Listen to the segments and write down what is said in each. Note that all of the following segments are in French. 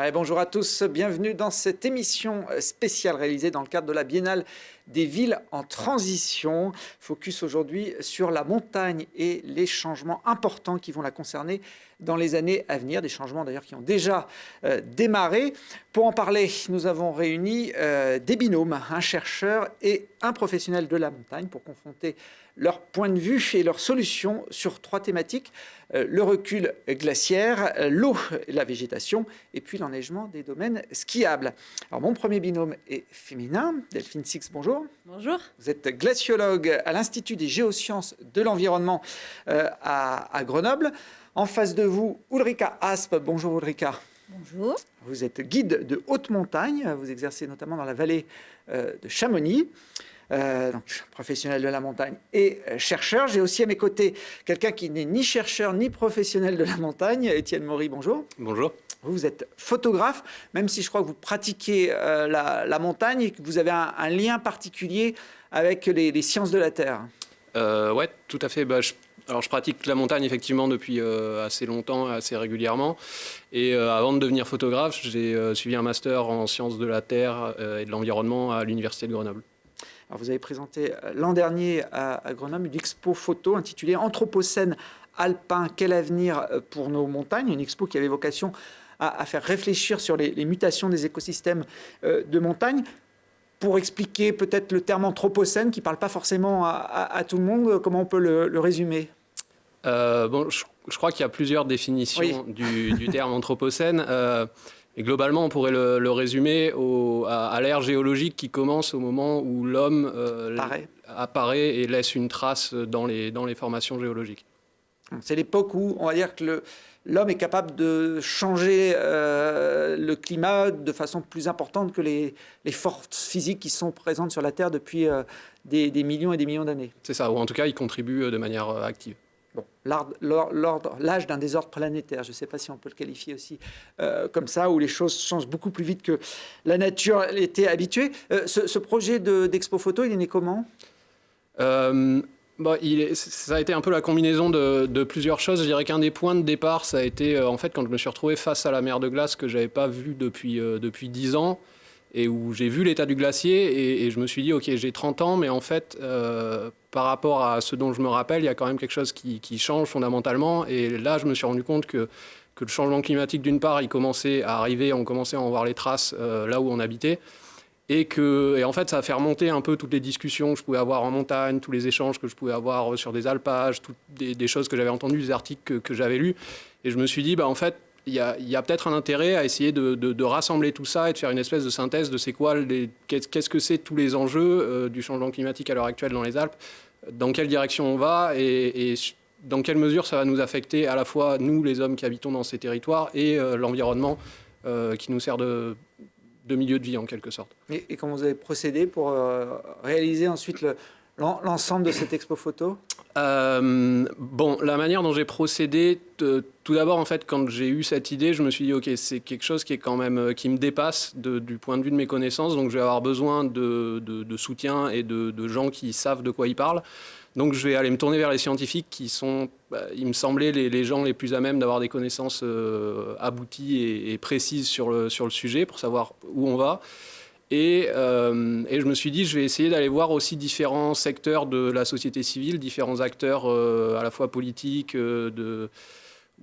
Et bonjour à tous, bienvenue dans cette émission spéciale réalisée dans le cadre de la Biennale des villes en transition. Focus aujourd'hui sur la montagne et les changements importants qui vont la concerner dans les années à venir. Des changements d'ailleurs qui ont déjà démarré. Pour en parler, nous avons réuni des binômes, un chercheur et un professionnel de la montagne pour confronter leur point de vue et leurs solutions sur trois thématiques. Le recul glaciaire, l'eau et la végétation, et puis l'enneigement des domaines skiables. Alors mon premier binôme est féminin. Delphine Six, bonjour. Bonjour. Vous êtes glaciologue à l'Institut des géosciences de l'environnement à Grenoble. En face de vous, Ulrika Asp. Bonjour Ulrika. Bonjour. Vous êtes guide de haute montagne. Vous exercez notamment dans la vallée de Chamonix. Donc, professionnel de la montagne et chercheur. J'ai aussi à mes côtés quelqu'un qui n'est ni chercheur ni professionnel de la montagne, Étienne Maury, bonjour. Bonjour. Vous êtes photographe, même si je crois que vous pratiquez la montagne et que vous avez un lien particulier avec les sciences de la Terre. Ouais, tout à fait. Je pratique la montagne effectivement depuis assez longtemps, assez régulièrement. Et avant de devenir photographe, j'ai suivi un master en sciences de la Terre et de l'environnement à l'Université de Grenoble. Alors vous avez présenté l'an dernier à Grenoble une expo photo intitulée « Anthropocène alpin, quel avenir pour nos montagnes ?» Une expo qui avait vocation à faire réfléchir sur les mutations des écosystèmes de montagne. Pour expliquer peut-être le terme anthropocène qui ne parle pas forcément à tout le monde, comment on peut le résumer ? Je crois qu'il y a plusieurs définitions du terme anthropocène. Et globalement, on pourrait le résumer à l'ère géologique qui commence au moment où l'homme apparaît et laisse une trace dans les formations géologiques. C'est l'époque où on va dire que l'homme est capable de changer le climat de façon plus importante que les forces physiques qui sont présentes sur la Terre depuis des millions et des millions d'années. C'est ça, ou en tout cas, il contribue de manière active. Bon, l'âge d'un désordre planétaire, je ne sais pas si on peut le qualifier aussi comme ça, où les choses changent beaucoup plus vite que la nature était habituée. Ce projet d'expo photo, il est né comment ? Ça a été un peu la combinaison de plusieurs choses. Je dirais qu'un des points de départ, ça a été en fait quand je me suis retrouvé face à la mer de glace que je n'avais pas vue depuis 10 ans et où j'ai vu l'état du glacier et je me suis dit, ok, j'ai 30 ans, mais en fait, par rapport à ce dont je me rappelle, il y a quand même quelque chose qui change fondamentalement. Et là, je me suis rendu compte que le changement climatique, d'une part, il commençait à arriver, on commençait à en voir les traces là où on habitait. Et en fait, ça a fait remonter un peu toutes les discussions que je pouvais avoir en montagne, tous les échanges que je pouvais avoir sur des alpages, toutes des choses que j'avais entendues, des articles que j'avais lus. Et je me suis dit, en fait, il y a peut-être un intérêt à essayer de rassembler tout ça et de faire une espèce de synthèse de c'est quoi, qu'est-ce que c'est tous les enjeux du changement climatique à l'heure actuelle dans les Alpes, dans quelle direction on va et dans quelle mesure ça va nous affecter à la fois nous, les hommes qui habitons dans ces territoires, et l'environnement qui nous sert de milieu de vie en quelque sorte. Et comment vous avez procédé pour réaliser ensuite l'ensemble de cette expo photo ? La manière dont j'ai procédé, tout d'abord en fait, quand j'ai eu cette idée, je me suis dit ok, c'est quelque chose qui est quand même qui me dépasse du point de vue de mes connaissances, donc je vais avoir besoin de soutien et de gens qui savent de quoi ils parlent. Donc je vais aller me tourner vers les scientifiques qui sont, il me semblait, les gens les plus à même d'avoir des connaissances abouties et précises sur le sujet pour savoir où on va. Et je me suis dit, je vais essayer d'aller voir aussi différents secteurs de la société civile, différents acteurs à la fois politiques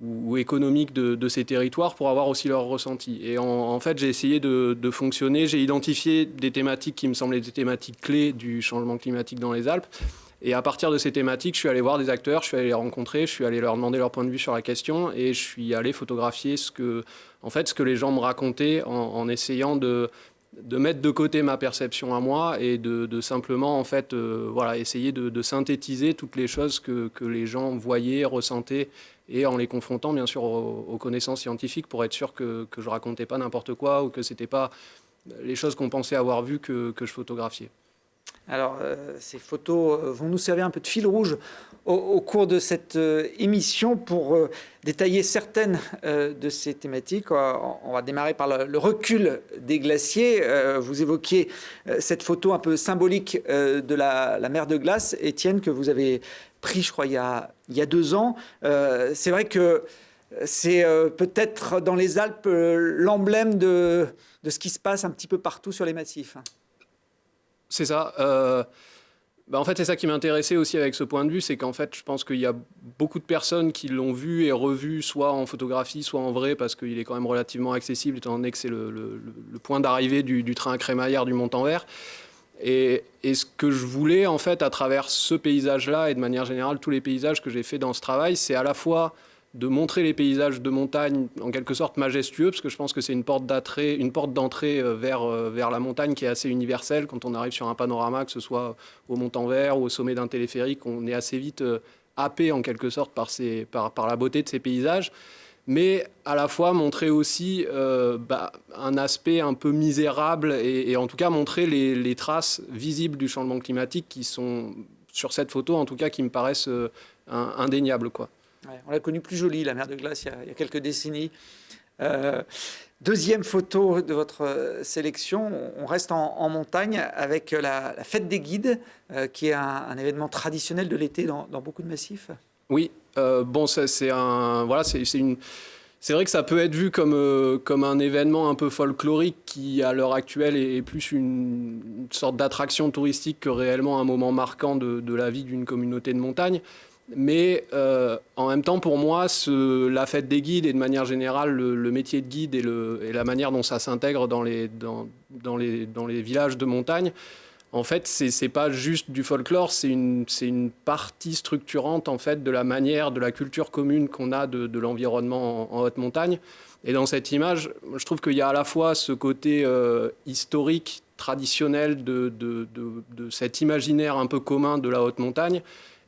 ou économiques de ces territoires pour avoir aussi leur ressenti. Et en fait, j'ai essayé de fonctionner. J'ai identifié des thématiques qui me semblaient des thématiques clés du changement climatique dans les Alpes. Et à partir de ces thématiques, je suis allé voir des acteurs, je suis allé les rencontrer, je suis allé leur demander leur point de vue sur la question et je suis allé photographier ce que les gens me racontaient en essayant de mettre de côté ma perception à moi et de simplement en fait, essayer de synthétiser toutes les choses que les gens voyaient, ressentaient et en les confrontant bien sûr aux connaissances scientifiques pour être sûr que je racontais pas n'importe quoi ou que c'était pas les choses qu'on pensait avoir vues que je photographiais. Alors, ces photos vont nous servir un peu de fil rouge au cours de cette émission pour détailler certaines de ces thématiques. On va démarrer par le recul des glaciers. Vous évoquiez cette photo un peu symbolique de la mer de glace, Étienne, que vous avez pris, je crois, il y a 2 ans. C'est vrai que c'est peut-être dans les Alpes l'emblème de ce qui se passe un petit peu partout sur les massifs. C'est ça. En fait, c'est ça qui m'intéressait aussi avec ce point de vue, c'est qu'en fait, je pense qu'il y a beaucoup de personnes qui l'ont vu et revu, soit en photographie, soit en vrai, parce qu'il est quand même relativement accessible, étant donné que c'est le point d'arrivée du train à crémaillère du Montanvert. Et ce que je voulais, en fait, à travers ce paysage-là, et de manière générale, tous les paysages que j'ai fait dans ce travail, c'est à la fois de montrer les paysages de montagne en quelque sorte majestueux, parce que je pense que c'est une porte d'entrée vers la montagne qui est assez universelle. Quand on arrive sur un panorama, que ce soit au Montanvert ou au sommet d'un téléphérique, on est assez vite happé en quelque sorte par la beauté de ces paysages. Mais à la fois montrer aussi un aspect un peu misérable et en tout cas montrer les traces visibles du changement climatique qui sont, sur cette photo en tout cas, qui me paraissent indéniables, quoi. Ouais, on l'a connue plus jolie, la mer de glace, il y a quelques décennies. Deuxième photo de votre sélection, on reste en montagne avec la fête des guides, qui est un événement traditionnel de l'été dans beaucoup de massifs. Oui, c'est vrai que ça peut être vu comme un événement un peu folklorique qui, à l'heure actuelle, est plus une sorte d'attraction touristique que réellement un moment marquant de la vie d'une communauté de montagne. Mais en même temps, pour moi, la fête des guides et de manière générale le métier de guide et la manière dont ça s'intègre dans les villages de montagne, en fait, c'est pas juste du folklore, c'est une partie structurante en fait de la culture commune qu'on a de l'environnement en haute montagne. Et dans cette image, je trouve qu'il y a à la fois ce côté historique, traditionnel de cet imaginaire un peu commun de la haute montagne,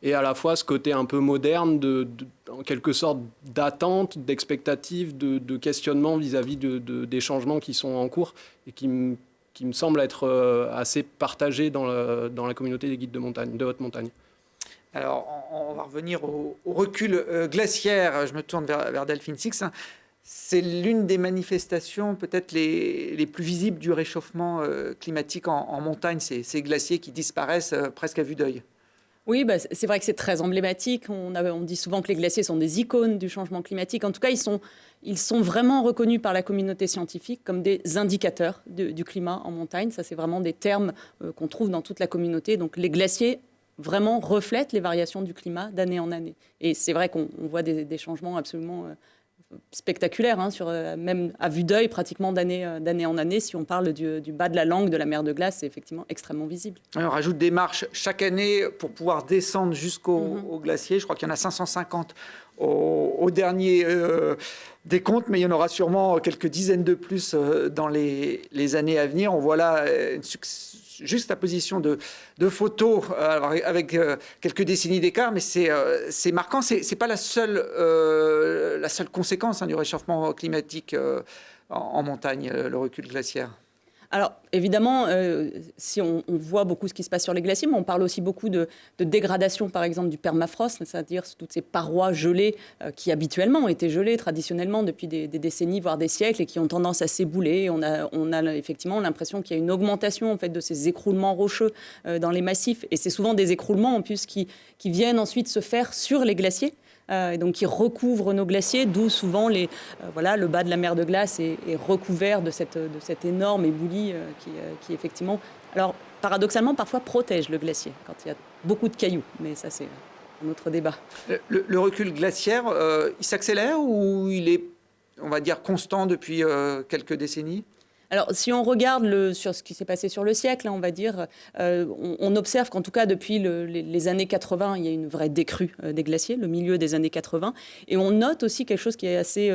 et à la fois ce côté un peu moderne, en quelque sorte d'attente, d'expectative, de questionnement vis-à-vis des changements qui sont en cours et qui me semble être assez partagé dans la communauté des guides de haute montagne. Alors, on va revenir au recul glaciaire. Je me tourne vers Delphine Six. C'est l'une des manifestations peut-être les plus visibles du réchauffement climatique en montagne, ces glaciers qui disparaissent presque à vue d'œil. Oui, c'est vrai que c'est très emblématique. On dit souvent que les glaciers sont des icônes du changement climatique. En tout cas, ils sont vraiment reconnus par la communauté scientifique comme des indicateurs du climat en montagne. Ça, c'est vraiment des termes qu'on trouve dans toute la communauté. Donc les glaciers vraiment reflètent les variations du climat d'année en année. Et c'est vrai qu'on voit des changements absolument spectaculaire, même à vue d'œil, pratiquement d'année en année. Si on parle du bas de la langue de la mer de glace, c'est effectivement extrêmement visible. On rajoute des marches chaque année pour pouvoir descendre jusqu'au glacier. Je crois qu'il y en a 550 au dernier décompte, mais il y en aura sûrement quelques dizaines de plus dans les années à venir. On voit là une juxtaposition de photos avec quelques décennies d'écart, mais c'est marquant. C'est pas la seule conséquence du réchauffement climatique en montagne, le recul glaciaire. Alors, évidemment, si on voit beaucoup ce qui se passe sur les glaciers, mais on parle aussi beaucoup de dégradation, par exemple, du permafrost, c'est-à-dire toutes ces parois gelées qui habituellement ont été gelées traditionnellement depuis des décennies, voire des siècles, et qui ont tendance à s'ébouler. On a effectivement l'impression qu'il y a une augmentation en fait, de ces écroulements rocheux dans les massifs. Et c'est souvent des écroulements, en plus, qui viennent ensuite se faire sur les glaciers. Et donc qui recouvrent nos glaciers, d'où souvent le bas de la mer de glace est recouvert de cette énorme éboulis qui effectivement, alors paradoxalement, parfois protège le glacier quand il y a beaucoup de cailloux, mais ça c'est un autre débat. Le recul glaciaire, il s'accélère ou il est, on va dire, constant depuis quelques décennies ? Alors, si on regarde sur ce qui s'est passé sur le siècle, on va dire, on observe qu'en tout cas, depuis les années 80, il y a une vraie décrue des glaciers, le milieu des années 80. Et on note aussi quelque chose qui est assez,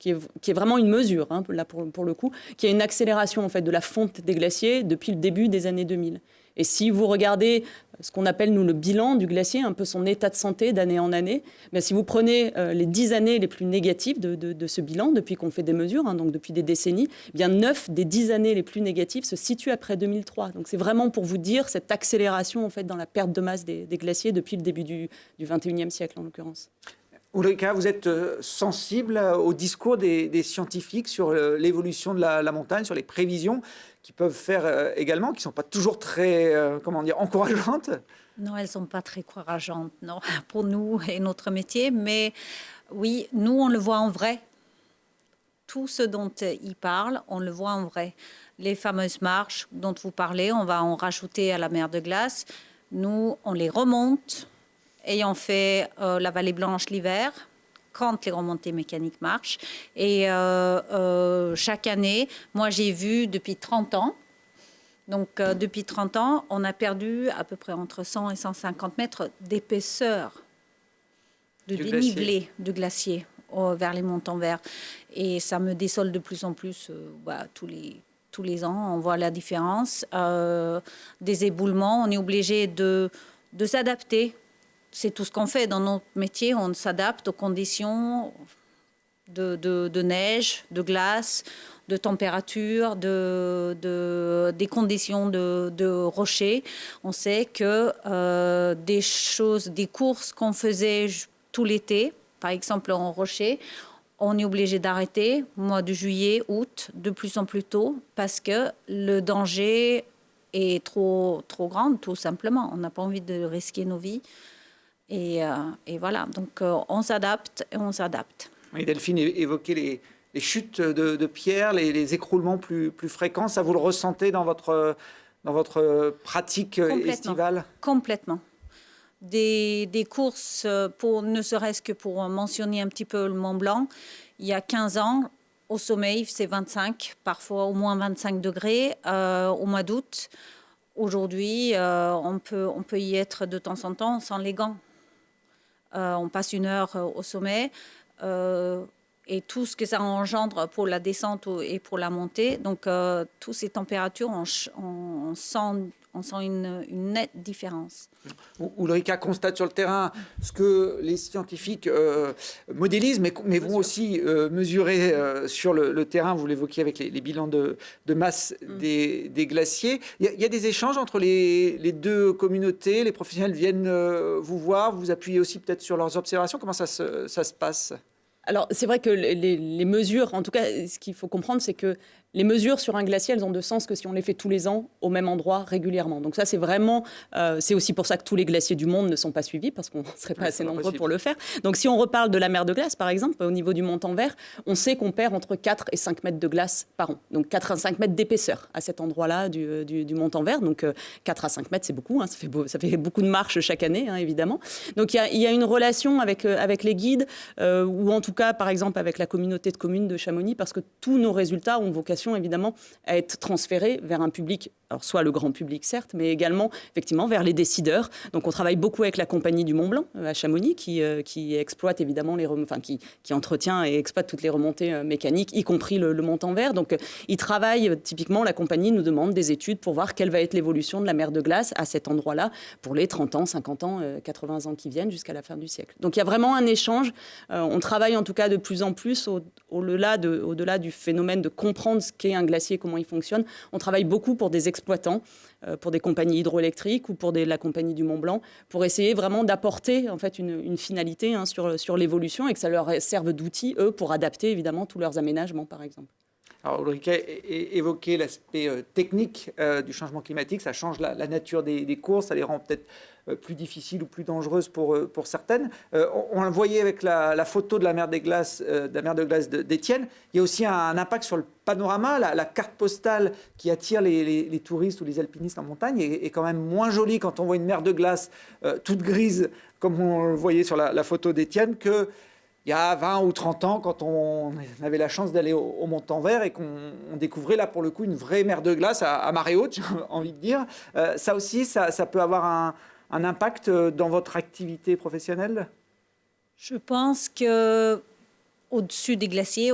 qui est vraiment une mesure, là pour le coup, qui est une accélération en fait, de la fonte des glaciers depuis le début des années 2000. Et si vous regardez ce qu'on appelle, nous, le bilan du glacier, un peu son état de santé d'année en année, mais si vous prenez les 10 années les plus négatives de ce bilan, depuis qu'on fait des mesures, donc depuis des décennies, eh bien 9 des 10 années les plus négatives se situent après 2003. Donc c'est vraiment pour vous dire cette accélération en fait, dans la perte de masse des glaciers depuis le début du 21e siècle, en l'occurrence. Ulrika, vous êtes sensible au discours des scientifiques sur l'évolution de la montagne, sur les prévisions qu'ils peuvent faire également, qui ne sont pas toujours très, encourageantes ? Non, elles ne sont pas très encourageantes, non, pour nous et notre métier, mais Oui, nous, on le voit en vrai. Tout ce dont il parle, on le voit en vrai. Les fameuses marches dont vous parlez, on va en rajouter à la mer de glace. Nous, on les remonte, ayant fait la Vallée Blanche l'hiver, quand les remontées mécaniques marchent. Et chaque année, moi j'ai vu depuis 30 ans, donc depuis 30 ans, on a perdu à peu près entre 100 et 150 mètres d'épaisseur de dénivelé de glacier vers les montants verts. Et ça me désole de plus en plus tous les ans. On voit la différence. Des éboulements, on est obligé de s'adapter. C'est tout ce qu'on fait dans notre métier. On s'adapte aux conditions de neige, de glace, de température, des conditions de rochers. On sait que des courses qu'on faisait tout l'été, par exemple en rocher, on est obligé d'arrêter mois de juillet, août, de plus en plus tôt, parce que le danger est trop grand, tout simplement. On n'a pas envie de risquer nos vies. Et voilà, donc on s'adapte et on s'adapte. Oui, Delphine évoquait les chutes de pierres, les écroulements plus fréquents. Ça, vous le ressentez dans votre pratique estivale? Complètement. Des courses, ne serait-ce que pour mentionner un petit peu le Mont Blanc, il y a 15 ans, au sommet, c'est 25, parfois au moins 25 degrés au mois d'août. Aujourd'hui, on peut y être de temps en temps sans les gants. On passe 1 heure au sommet et tout ce que ça engendre pour la descente et pour la montée. Donc, toutes ces températures, on sent une nette différence. Ulrika constate sur le terrain ce que les scientifiques modélisent, mais vont aussi mesurer sur le terrain. Vous l'évoquiez avec les bilans de masse des glaciers. Il y a des échanges entre les deux communautés. Les professionnels viennent vous voir, vous appuyez aussi peut-être sur leurs observations. Comment ça se passe ? Alors, c'est vrai que les mesures, en tout cas, ce qu'il faut comprendre, c'est que les mesures sur un glacier, elles ont de sens que si on les fait tous les ans, au même endroit, régulièrement. Donc ça, c'est vraiment... c'est aussi pour ça que tous les glaciers du monde ne sont pas suivis, parce qu'on ne serait pas assez nombreux pour le faire. Donc si on reparle de la mer de glace, par exemple, au niveau du Montant-Vert, on sait qu'on perd entre 4 et 5 mètres de glace par an. Donc 4 à 5 mètres d'épaisseur à cet endroit-là du Montant-Vert. Donc 4 à 5 mètres, c'est beaucoup. Hein, ça fait beaucoup de marches chaque année, hein, évidemment. Donc il y a une relation avec les guides, ou en tout cas, par exemple, avec la communauté de communes de Chamonix, parce que tous nos résultats ont vocation évidemment à être transférés vers un public, alors soit le grand public certes, mais également effectivement vers les décideurs. Donc on travaille beaucoup avec la compagnie du Mont Blanc à Chamonix qui exploite évidemment qui entretient et exploite toutes les remontées mécaniques, y compris le Montant-Vert. Donc ils travaillent, typiquement la compagnie nous demande des études pour voir quelle va être l'évolution de la mer de glace à cet endroit-là pour les 30 ans, 50 ans, 80 ans qui viennent jusqu'à la fin du siècle. Donc il y a vraiment un échange. On travaille en tout cas de plus en plus au-delà du phénomène de comprendre ce qu'est un glacier, comment il fonctionne. On travaille beaucoup pour des exploitants, pour des compagnies hydroélectriques ou pour la compagnie du Mont Blanc, pour essayer vraiment d'apporter en fait une finalité sur l'évolution et que ça leur serve d'outil, eux, pour adapter évidemment tous leurs aménagements, par exemple. Alors, Ulrika évoquait l'aspect technique du changement climatique. Ça change la nature des courses, ça les rend peut-être plus difficiles ou plus dangereuses pour certaines. On le voyait avec la photo de la mer de glace d'Étienne. Il y a aussi un impact sur le panorama. La carte postale qui attire les touristes ou les alpinistes en montagne est quand même moins jolie quand on voit une mer de glace toute grise, comme on le voyait sur la photo d'Étienne, que il y a 20 ou 30 ans, quand on avait la chance d'aller au Montant-Vert et qu'on découvrait là, pour le coup, une vraie mer de glace à marée haute, j'ai envie de dire. Ça aussi, ça peut avoir un impact dans votre activité professionnelle ? Je pense que au-dessus des glaciers,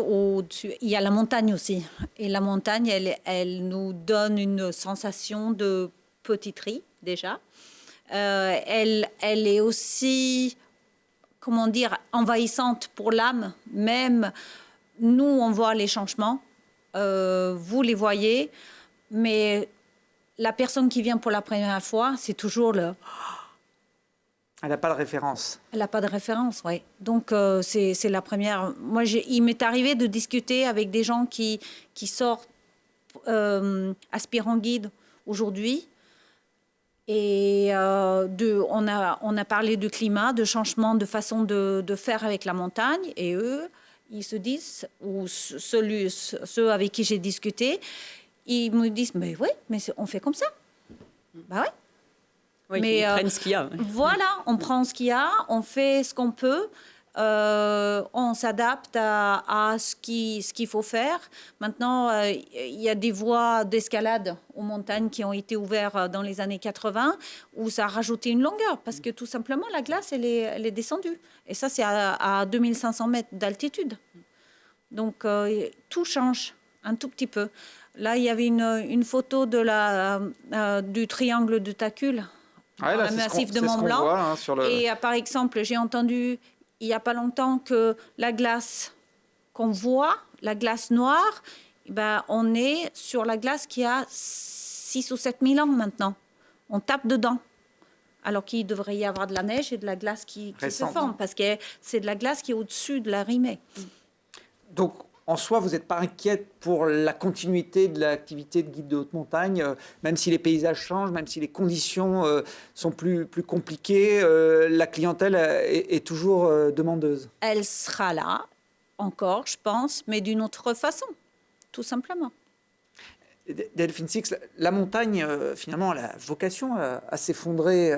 il y a la montagne aussi. Et la montagne, elle nous donne une sensation de petiterie, déjà. Elle est aussi... comment dire, envahissante pour l'âme. Même nous, on voit les changements, vous les voyez, mais la personne qui vient pour la première fois, c'est toujours le... Elle n'a pas de référence. Elle n'a pas de référence, oui. Donc, c'est la première... Moi, il m'est arrivé de discuter avec des gens qui sortent aspirants guides aujourd'hui. Et on a parlé de climat, de changement de façon de faire avec la montagne. Et eux, ils se disent, ou ceux avec qui j'ai discuté, ils me disent, mais oui, mais on fait comme ça. Bah ouais. Oui, mais ils prennent ce qu'il y a. Voilà, on prend ce qu'il y a, on fait ce qu'on peut. On s'adapte à ce qu'il faut faire. Maintenant, il y a des voies d'escalade aux montagnes qui ont été ouvertes dans les années 80 où ça a rajouté une longueur parce que tout simplement, la glace, elle est descendue. Et ça, c'est à 2500 mètres d'altitude. Donc, tout change un tout petit peu. Là, il y avait une photo du triangle de Tacul, le massif de Mont-Blanc. Et par exemple, j'ai entendu il n'y a pas longtemps que la glace qu'on voit, la glace noire, on est sur la glace qui a 6 ou 7 000 ans maintenant. On tape dedans. Alors qu'il devrait y avoir de la neige et de la glace qui se forme, parce que c'est de la glace qui est au-dessus de la Rimée. Donc, en soi, vous n'êtes pas inquiète pour la continuité de l'activité de guide de haute montagne, même si les paysages changent, même si les conditions sont plus compliquées, la clientèle est toujours demandeuse. Elle sera là, encore, je pense, mais d'une autre façon, tout simplement. Delphine Six, la montagne, finalement, elle a vocation à s'effondrer.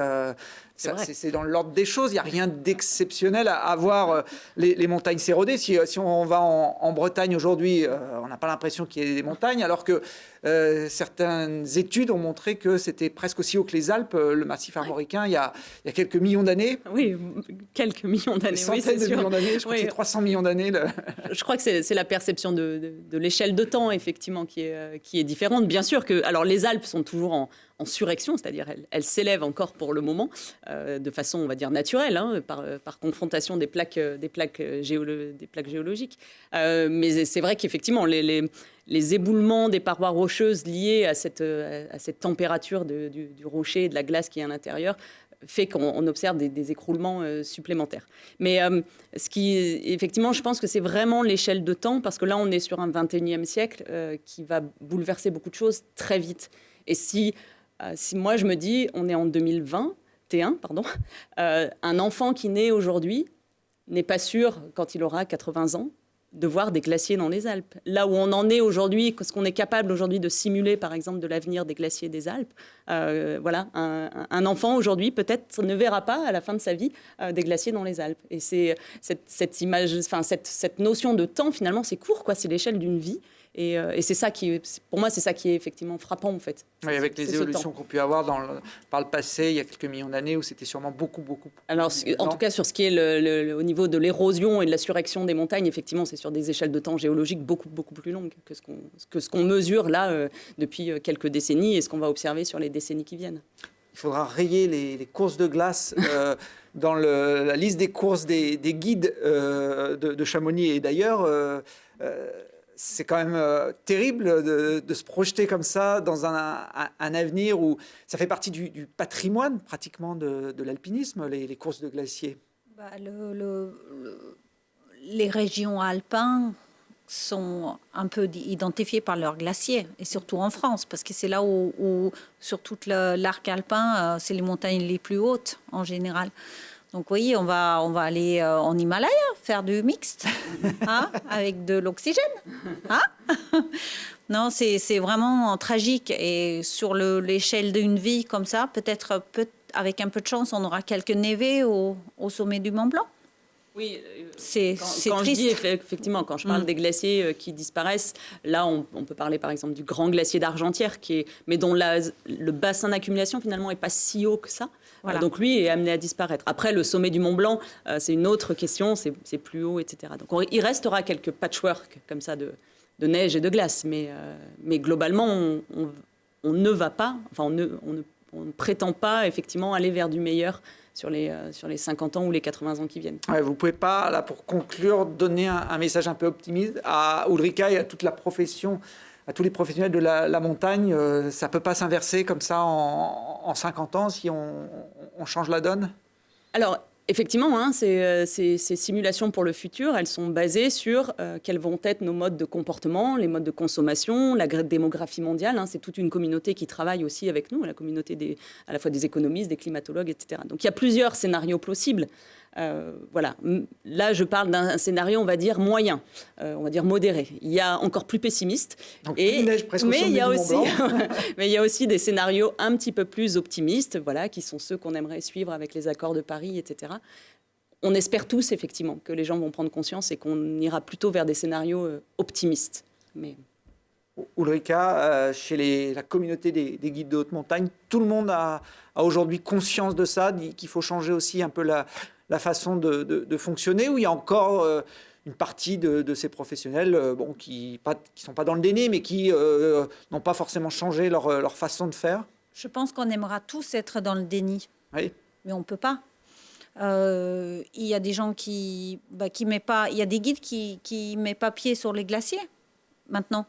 C'est dans l'ordre des choses. Il n'y a rien d'exceptionnel à voir les montagnes s'éroder. Si on va en Bretagne aujourd'hui, on n'a pas l'impression qu'il y ait des montagnes, alors que certaines études ont montré que c'était presque aussi haut que les Alpes, le massif armoricain, il y a quelques millions d'années. Oui, quelques millions d'années. Des centaines de millions d'années, je crois que c'est 300 millions d'années. Je crois que c'est la perception de l'échelle de temps, effectivement, qui est différente. Bien sûr que alors, les Alpes sont toujours en surrection, c'est-à-dire elles s'élèvent encore pour le moment, de façon, on va dire, naturelle, par confrontation des plaques géologiques. Mais c'est vrai qu'effectivement, les éboulements des parois rocheuses liés à cette température du rocher et de la glace qui est à l'intérieur fait qu'on observe des écroulements supplémentaires. Mais effectivement, je pense que c'est vraiment l'échelle de temps, parce que là, on est sur un 21e siècle qui va bouleverser beaucoup de choses très vite. Et si moi, je me dis, on est en 2021, un enfant qui naît aujourd'hui n'est pas sûr, quand il aura 80 ans, de voir des glaciers dans les Alpes. Là où on en est aujourd'hui, ce qu'on est capable aujourd'hui de simuler, par exemple, de l'avenir des glaciers des Alpes, voilà, un enfant aujourd'hui peut-être ne verra pas à la fin de sa vie des glaciers dans les Alpes. Et c'est cette image, enfin cette notion de temps, finalement, c'est court, quoi. C'est l'échelle d'une vie. Et c'est ça pour moi, c'est ça qui est effectivement frappant, en fait. Oui, avec les évolutions qu'on peut avoir par le passé, il y a quelques millions d'années, où c'était sûrement beaucoup. Alors, en tout cas, sur ce qui est au niveau de l'érosion et de la surrection des montagnes, effectivement, c'est sur des échelles de temps géologiques beaucoup plus longues que ce qu'on mesure là depuis quelques décennies et ce qu'on va observer sur les décennies qui viennent. Il faudra rayer les courses de glace dans la liste des courses des guides de Chamonix et d'ailleurs. C'est quand même terrible de se projeter comme ça dans un avenir où ça fait partie du patrimoine pratiquement de l'alpinisme, les courses de glaciers. Les régions alpines sont un peu identifiées par leurs glaciers, et surtout en France, parce que c'est là où sur tout l'arc alpin, c'est les montagnes les plus hautes en général. Donc oui, on va aller en Himalaya faire du mixte, avec de l'oxygène. Non, c'est vraiment tragique. Et sur l'échelle d'une vie comme ça, peut-être avec un peu de chance, on aura quelques névés au sommet du Mont Blanc. Oui, c'est quand triste. je dis effectivement, quand je parle des glaciers qui disparaissent, là on peut parler par exemple du grand glacier d'Argentière, mais dont le bassin d'accumulation finalement n'est pas si haut que ça. Voilà. Donc lui est amené à disparaître. Après, le sommet du Mont Blanc, c'est une autre question, c'est plus haut, etc. Donc il restera quelques patchwork comme ça de neige et de glace, mais globalement on ne va pas, enfin on ne prétend pas effectivement aller vers du meilleur sur les 50 ans ou les 80 ans qui viennent. Ouais, vous ne pouvez pas, là, pour conclure, donner un message un peu optimiste à Ulrika et à toute la profession, à tous les professionnels de la montagne. Ça ne peut pas s'inverser comme ça en 50 ans si on change la donne? Alors, Effectivement, hein, ces simulations pour le futur, elles sont basées sur quels vont être nos modes de comportement, les modes de consommation, la démographie mondiale. Hein, c'est toute une communauté qui travaille aussi avec nous, la communauté à la fois des économistes, des climatologues, etc. Donc il y a plusieurs scénarios possibles. Voilà. Là, je parle d'un scénario, on va dire, moyen, on va dire modéré. Il y a encore plus pessimiste. Donc, neige presque mais, il y a du aussi, Mont Blanc. mais il y a aussi des scénarios un petit peu plus optimistes, voilà, qui sont ceux qu'on aimerait suivre avec les accords de Paris, etc. On espère tous, effectivement, que les gens vont prendre conscience et qu'on ira plutôt vers des scénarios optimistes. Mais... Ulrika, chez la communauté des guides de haute montagne, tout le monde a aujourd'hui conscience de ça, qu'il faut changer aussi un peu la façon de fonctionner, ou il y a encore une partie de ces professionnels qui ne sont pas dans le déni, mais qui n'ont pas forcément changé leur façon de faire? Je pense qu'on aimera tous être dans le déni, oui. Mais on ne peut pas. Il y a des gens qui met pas, il y a des guides qui mettent pas pied sur les glaciers maintenant.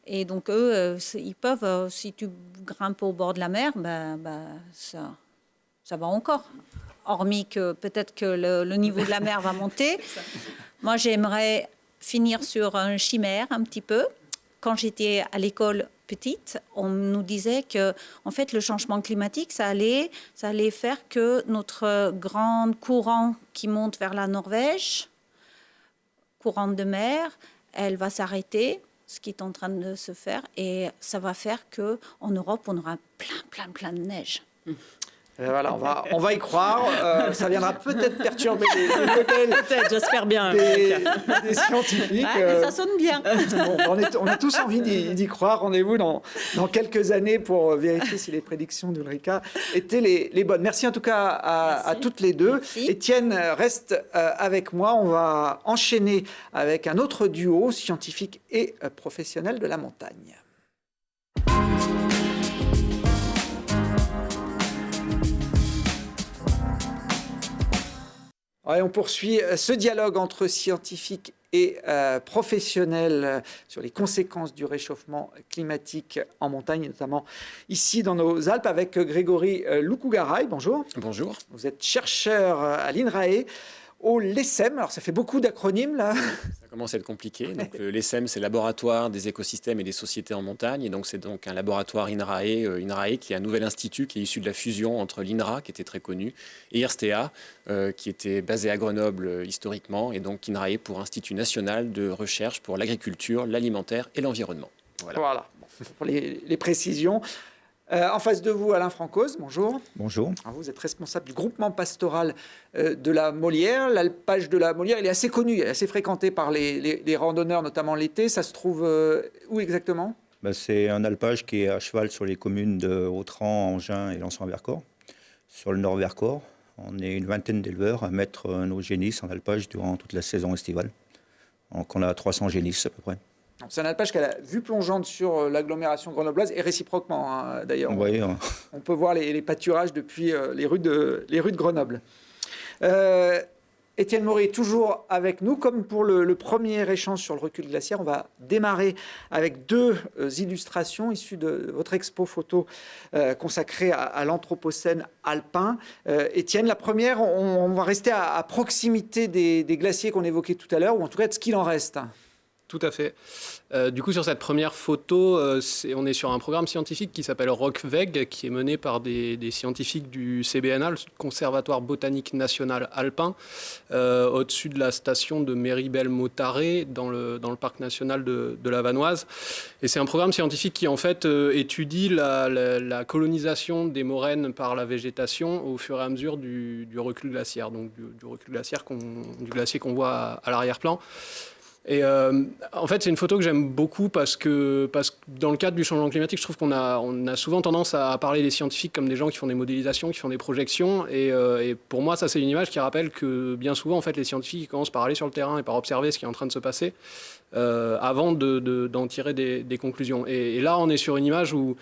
Et donc eux, ils peuvent, si tu grimpes au bord de la mer, ça va encore. Hormis que peut-être que le niveau de la mer va monter. Moi, j'aimerais finir sur un chimère un petit peu. Quand j'étais à l'école petite, on nous disait que, en fait, le changement climatique, ça allait faire que notre grand courant qui monte vers la Norvège, courant de mer, elle va s'arrêter, ce qui est en train de se faire, et ça va faire que en Europe, on aura plein de neige. Voilà, on va y croire. Ça viendra peut-être perturber les modèles. Peut-être, j'espère bien. Des scientifiques. Ouais, ça sonne bien. Bon, on a tous envie d'y croire. Rendez-vous dans quelques années pour vérifier si les prédictions d'Ulrika étaient les bonnes. Merci en tout cas à toutes les deux. Merci. Étienne reste avec moi. On va enchaîner avec un autre duo scientifique et professionnel de la montagne. Ouais, on poursuit ce dialogue entre scientifiques et professionnels sur les conséquences du réchauffement climatique en montagne, notamment ici dans nos Alpes, avec Grégory Loukougaraï. Bonjour. Bonjour. Vous êtes chercheur à l'INRAE, au LESSEM. Alors ça fait beaucoup d'acronymes là. Ça commence à être compliqué. Donc, l'ESSEM, c'est le laboratoire des écosystèmes et des sociétés en montagne. Et donc, c'est donc un laboratoire INRAE qui est un nouvel institut qui est issu de la fusion entre l'INRA, qui était très connu, et IRSTEA, qui était basé à Grenoble historiquement. Et donc, INRAE pour Institut national de recherche pour l'agriculture, l'alimentaire et l'environnement. Voilà. Pour les précisions. En face de vous, Alain Francoz, bonjour. Bonjour. Alors vous êtes responsable du groupement pastoral de la Molière. L'alpage de la Molière, il est assez connu, il est assez fréquenté par les randonneurs, notamment l'été. Ça se trouve où exactement ? C'est un alpage qui est à cheval sur les communes de Autran, Angin et Lançon-Vercors. Sur le Nord-Vercors, on est une vingtaine d'éleveurs à mettre nos génisses en alpage durant toute la saison estivale. Donc on a 300 génisses à peu près. C'est un alpage qui a la vue plongeante sur l'agglomération grenobloise et réciproquement d'ailleurs. Oui, on peut voir les pâturages depuis les rues de Grenoble. Étienne Maury est toujours avec nous. Comme pour le premier échange sur le recul glaciaire, on va démarrer avec deux illustrations issues de votre expo photo consacrée à l'anthropocène alpin. Étienne, la première, on va rester à proximité des glaciers qu'on évoquait tout à l'heure, ou en tout cas de ce qu'il en reste. Tout à fait. Du coup, sur cette première photo, on est sur un programme scientifique qui s'appelle ROCVEG, qui est mené par des scientifiques du CBNA, le Conservatoire botanique national alpin, au-dessus de la station de Méribel-Motaré, dans le parc national de la Vanoise. Et c'est un programme scientifique qui, en fait, étudie la colonisation des moraines par la végétation au fur et à mesure du recul glaciaire, donc du recul glaciaire du glacier qu'on voit à l'arrière-plan. Et en fait, c'est une photo que j'aime beaucoup parce que dans le cadre du changement climatique, je trouve qu'on a souvent tendance à parler des scientifiques comme des gens qui font des modélisations, qui font des projections. Et pour moi, ça, c'est une image qui rappelle que bien souvent, en fait, les scientifiques commencent par aller sur le terrain et par observer ce qui est en train de se passer avant d'en tirer des conclusions. Et là, on est sur une image où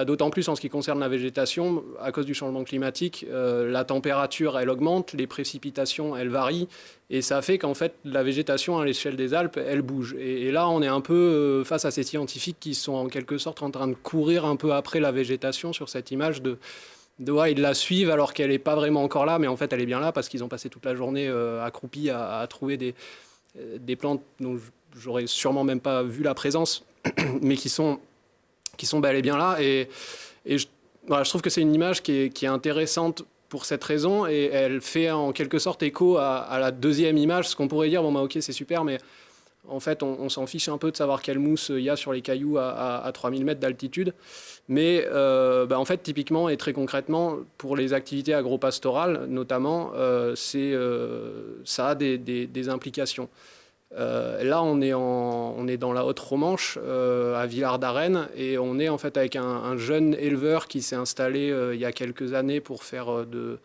d'autant plus en ce qui concerne la végétation, à cause du changement climatique, la température, elle augmente, les précipitations, elles varient, et ça fait qu'en fait, la végétation à l'échelle des Alpes, elle bouge. Et là, on est un peu face à ces scientifiques qui sont en quelque sorte en train de courir un peu après la végétation sur cette image ils la suivent alors qu'elle n'est pas vraiment encore là, mais en fait elle est bien là parce qu'ils ont passé toute la journée accroupis à trouver des plantes dont j'aurais sûrement même pas vu la présence, mais qui sont bel et bien là. Et voilà, je trouve que c'est une image qui est intéressante pour cette raison, et elle fait en quelque sorte écho à la deuxième image, ce qu'on pourrait dire, bon bah ok c'est super, mais en fait on s'en fiche un peu de savoir quelle mousse il y a sur les cailloux à 3000 mètres d'altitude. Mais en fait typiquement et très concrètement, pour les activités agro-pastorales notamment, ça a des implications. Là, on est dans la Haute-Romanche, à Villard-d'Arène, et on est en fait avec un jeune éleveur qui s'est installé il y a quelques années pour faire de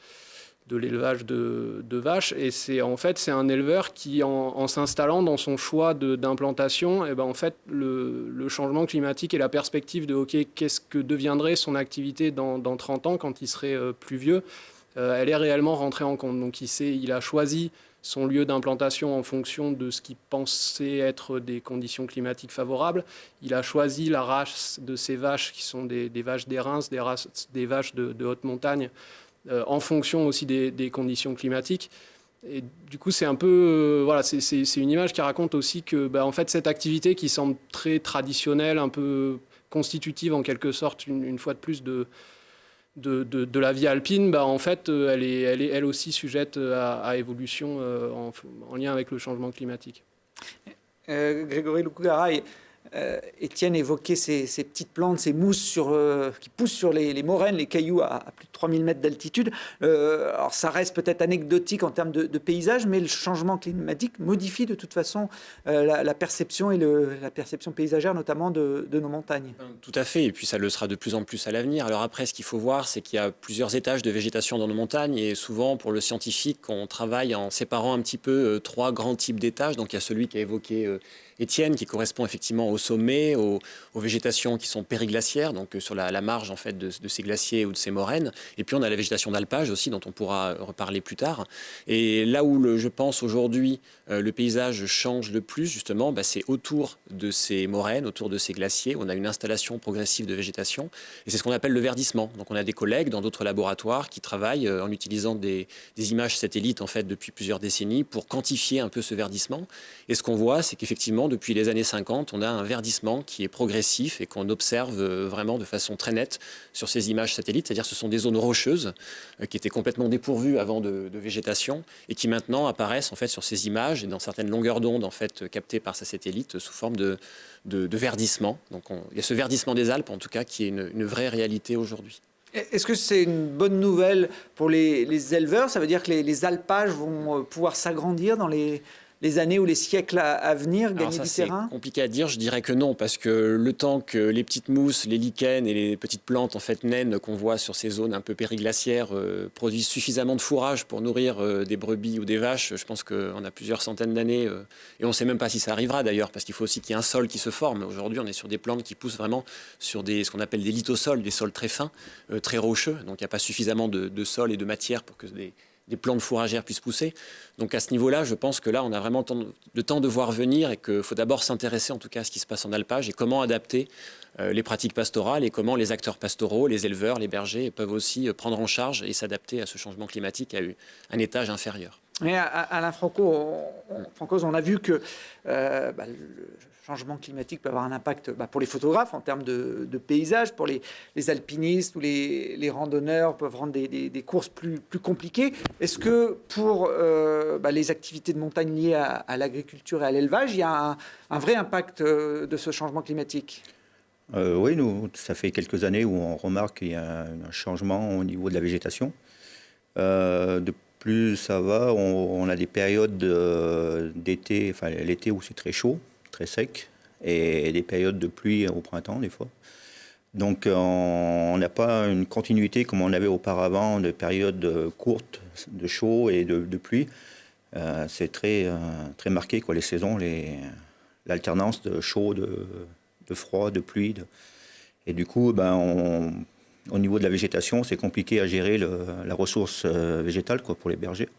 l'élevage de vaches. Et c'est un éleveur qui, en s'installant dans son choix d'implantation, et en fait, le changement climatique et la perspective de qu'est-ce que deviendrait son activité dans 30 ans quand il serait plus vieux, elle est réellement rentrée en compte. Donc il a choisi son lieu d'implantation en fonction de ce qu'il pensait être des conditions climatiques favorables. Il a choisi la race de ces vaches qui sont des vaches d'airain, des vaches de haute montagne, en fonction aussi des conditions climatiques. Et du coup, c'est un peu, c'est une image qui raconte aussi que, en fait, cette activité qui semble très traditionnelle, un peu constitutive en quelque sorte, une fois de plus de la vie alpine, en fait, elle est elle aussi sujette à évolution en lien avec le changement climatique. Grégory Loukougara, Étienne évoquait ces petites plantes, ces mousses qui poussent sur les moraines, les cailloux à plus de 3000 mètres d'altitude. Alors ça reste peut-être anecdotique en termes de paysage, mais le changement climatique modifie de toute façon la perception et la perception paysagère, notamment de nos montagnes. Tout à fait, et puis ça le sera de plus en plus à l'avenir. Alors après, ce qu'il faut voir, c'est qu'il y a plusieurs étages de végétation dans nos montagnes, et souvent, pour le scientifique, on travaille en séparant un petit peu trois grands types d'étages. Donc il y a celui qu'a évoqué Étienne, qui correspond effectivement au sommet, aux végétations qui sont périglaciaires, donc sur la marge en fait de ces glaciers ou de ces moraines. Et puis on a la végétation d'alpage aussi, dont on pourra reparler plus tard. Et là où je pense aujourd'hui le paysage change le plus, justement, c'est autour de ces moraines, autour de ces glaciers. On a une installation progressive de végétation, et c'est ce qu'on appelle le verdissement. Donc on a des collègues dans d'autres laboratoires qui travaillent en utilisant des images satellites en fait depuis plusieurs décennies pour quantifier un peu ce verdissement. Et ce qu'on voit, c'est qu'effectivement, depuis les années 50, on a un verdissement qui est progressif et qu'on observe vraiment de façon très nette sur ces images satellites. C'est-à-dire que ce sont des zones rocheuses qui étaient complètement dépourvues avant de végétation et qui maintenant apparaissent en fait sur ces images et dans certaines longueurs d'onde en fait captées par ces satellites sous forme de verdissement. Donc il y a ce verdissement des Alpes en tout cas qui est une vraie réalité aujourd'hui. Est-ce que c'est une bonne nouvelle pour les éleveurs? Ça veut dire que les alpages vont pouvoir s'agrandir dans les années ou les siècles à venir, gagner du terrain? C'est compliqué à dire, je dirais que non, parce que le temps que les petites mousses, les lichens et les petites plantes en fait naines qu'on voit sur ces zones un peu périglaciaires produisent suffisamment de fourrage pour nourrir des brebis ou des vaches, je pense qu'on a plusieurs centaines d'années et on ne sait même pas si ça arrivera d'ailleurs, parce qu'il faut aussi qu'il y ait un sol qui se forme. Aujourd'hui, on est sur des plantes qui poussent vraiment sur ce qu'on appelle des lithosols, des sols très fins, très rocheux, donc il n'y a pas suffisamment de sol et de matière pour que des plantes fourragères puissent pousser. Donc à ce niveau-là, je pense que là, on a vraiment le temps de voir venir et qu'il faut d'abord s'intéresser en tout cas à ce qui se passe en alpage et comment adapter les pratiques pastorales et comment les acteurs pastoraux, les éleveurs, les bergers peuvent aussi prendre en charge et s'adapter à ce changement climatique à un étage inférieur. Mais Alain Franco, on a vu que le changement climatique peut avoir un impact pour les photographes en termes de paysage, pour les alpinistes ou les randonneurs peuvent rendre des courses plus compliquées. Est-ce que pour les activités de montagne liées à l'agriculture et à l'élevage, il y a un vrai impact de ce changement climatique? Oui, ça fait quelques années où on remarque qu'il y a un changement au niveau de la végétation. Plus ça va, on a des périodes d'été, enfin l'été où c'est très chaud, très sec, et des périodes de pluie au printemps des fois. Donc on n'a pas une continuité comme on avait auparavant de périodes courtes de chaud et de pluie. C'est très marqué quoi, les saisons, l'alternance de chaud, de froid, de pluie. Et du coup, au niveau de la végétation, c'est compliqué à gérer la ressource végétale quoi, pour les bergers.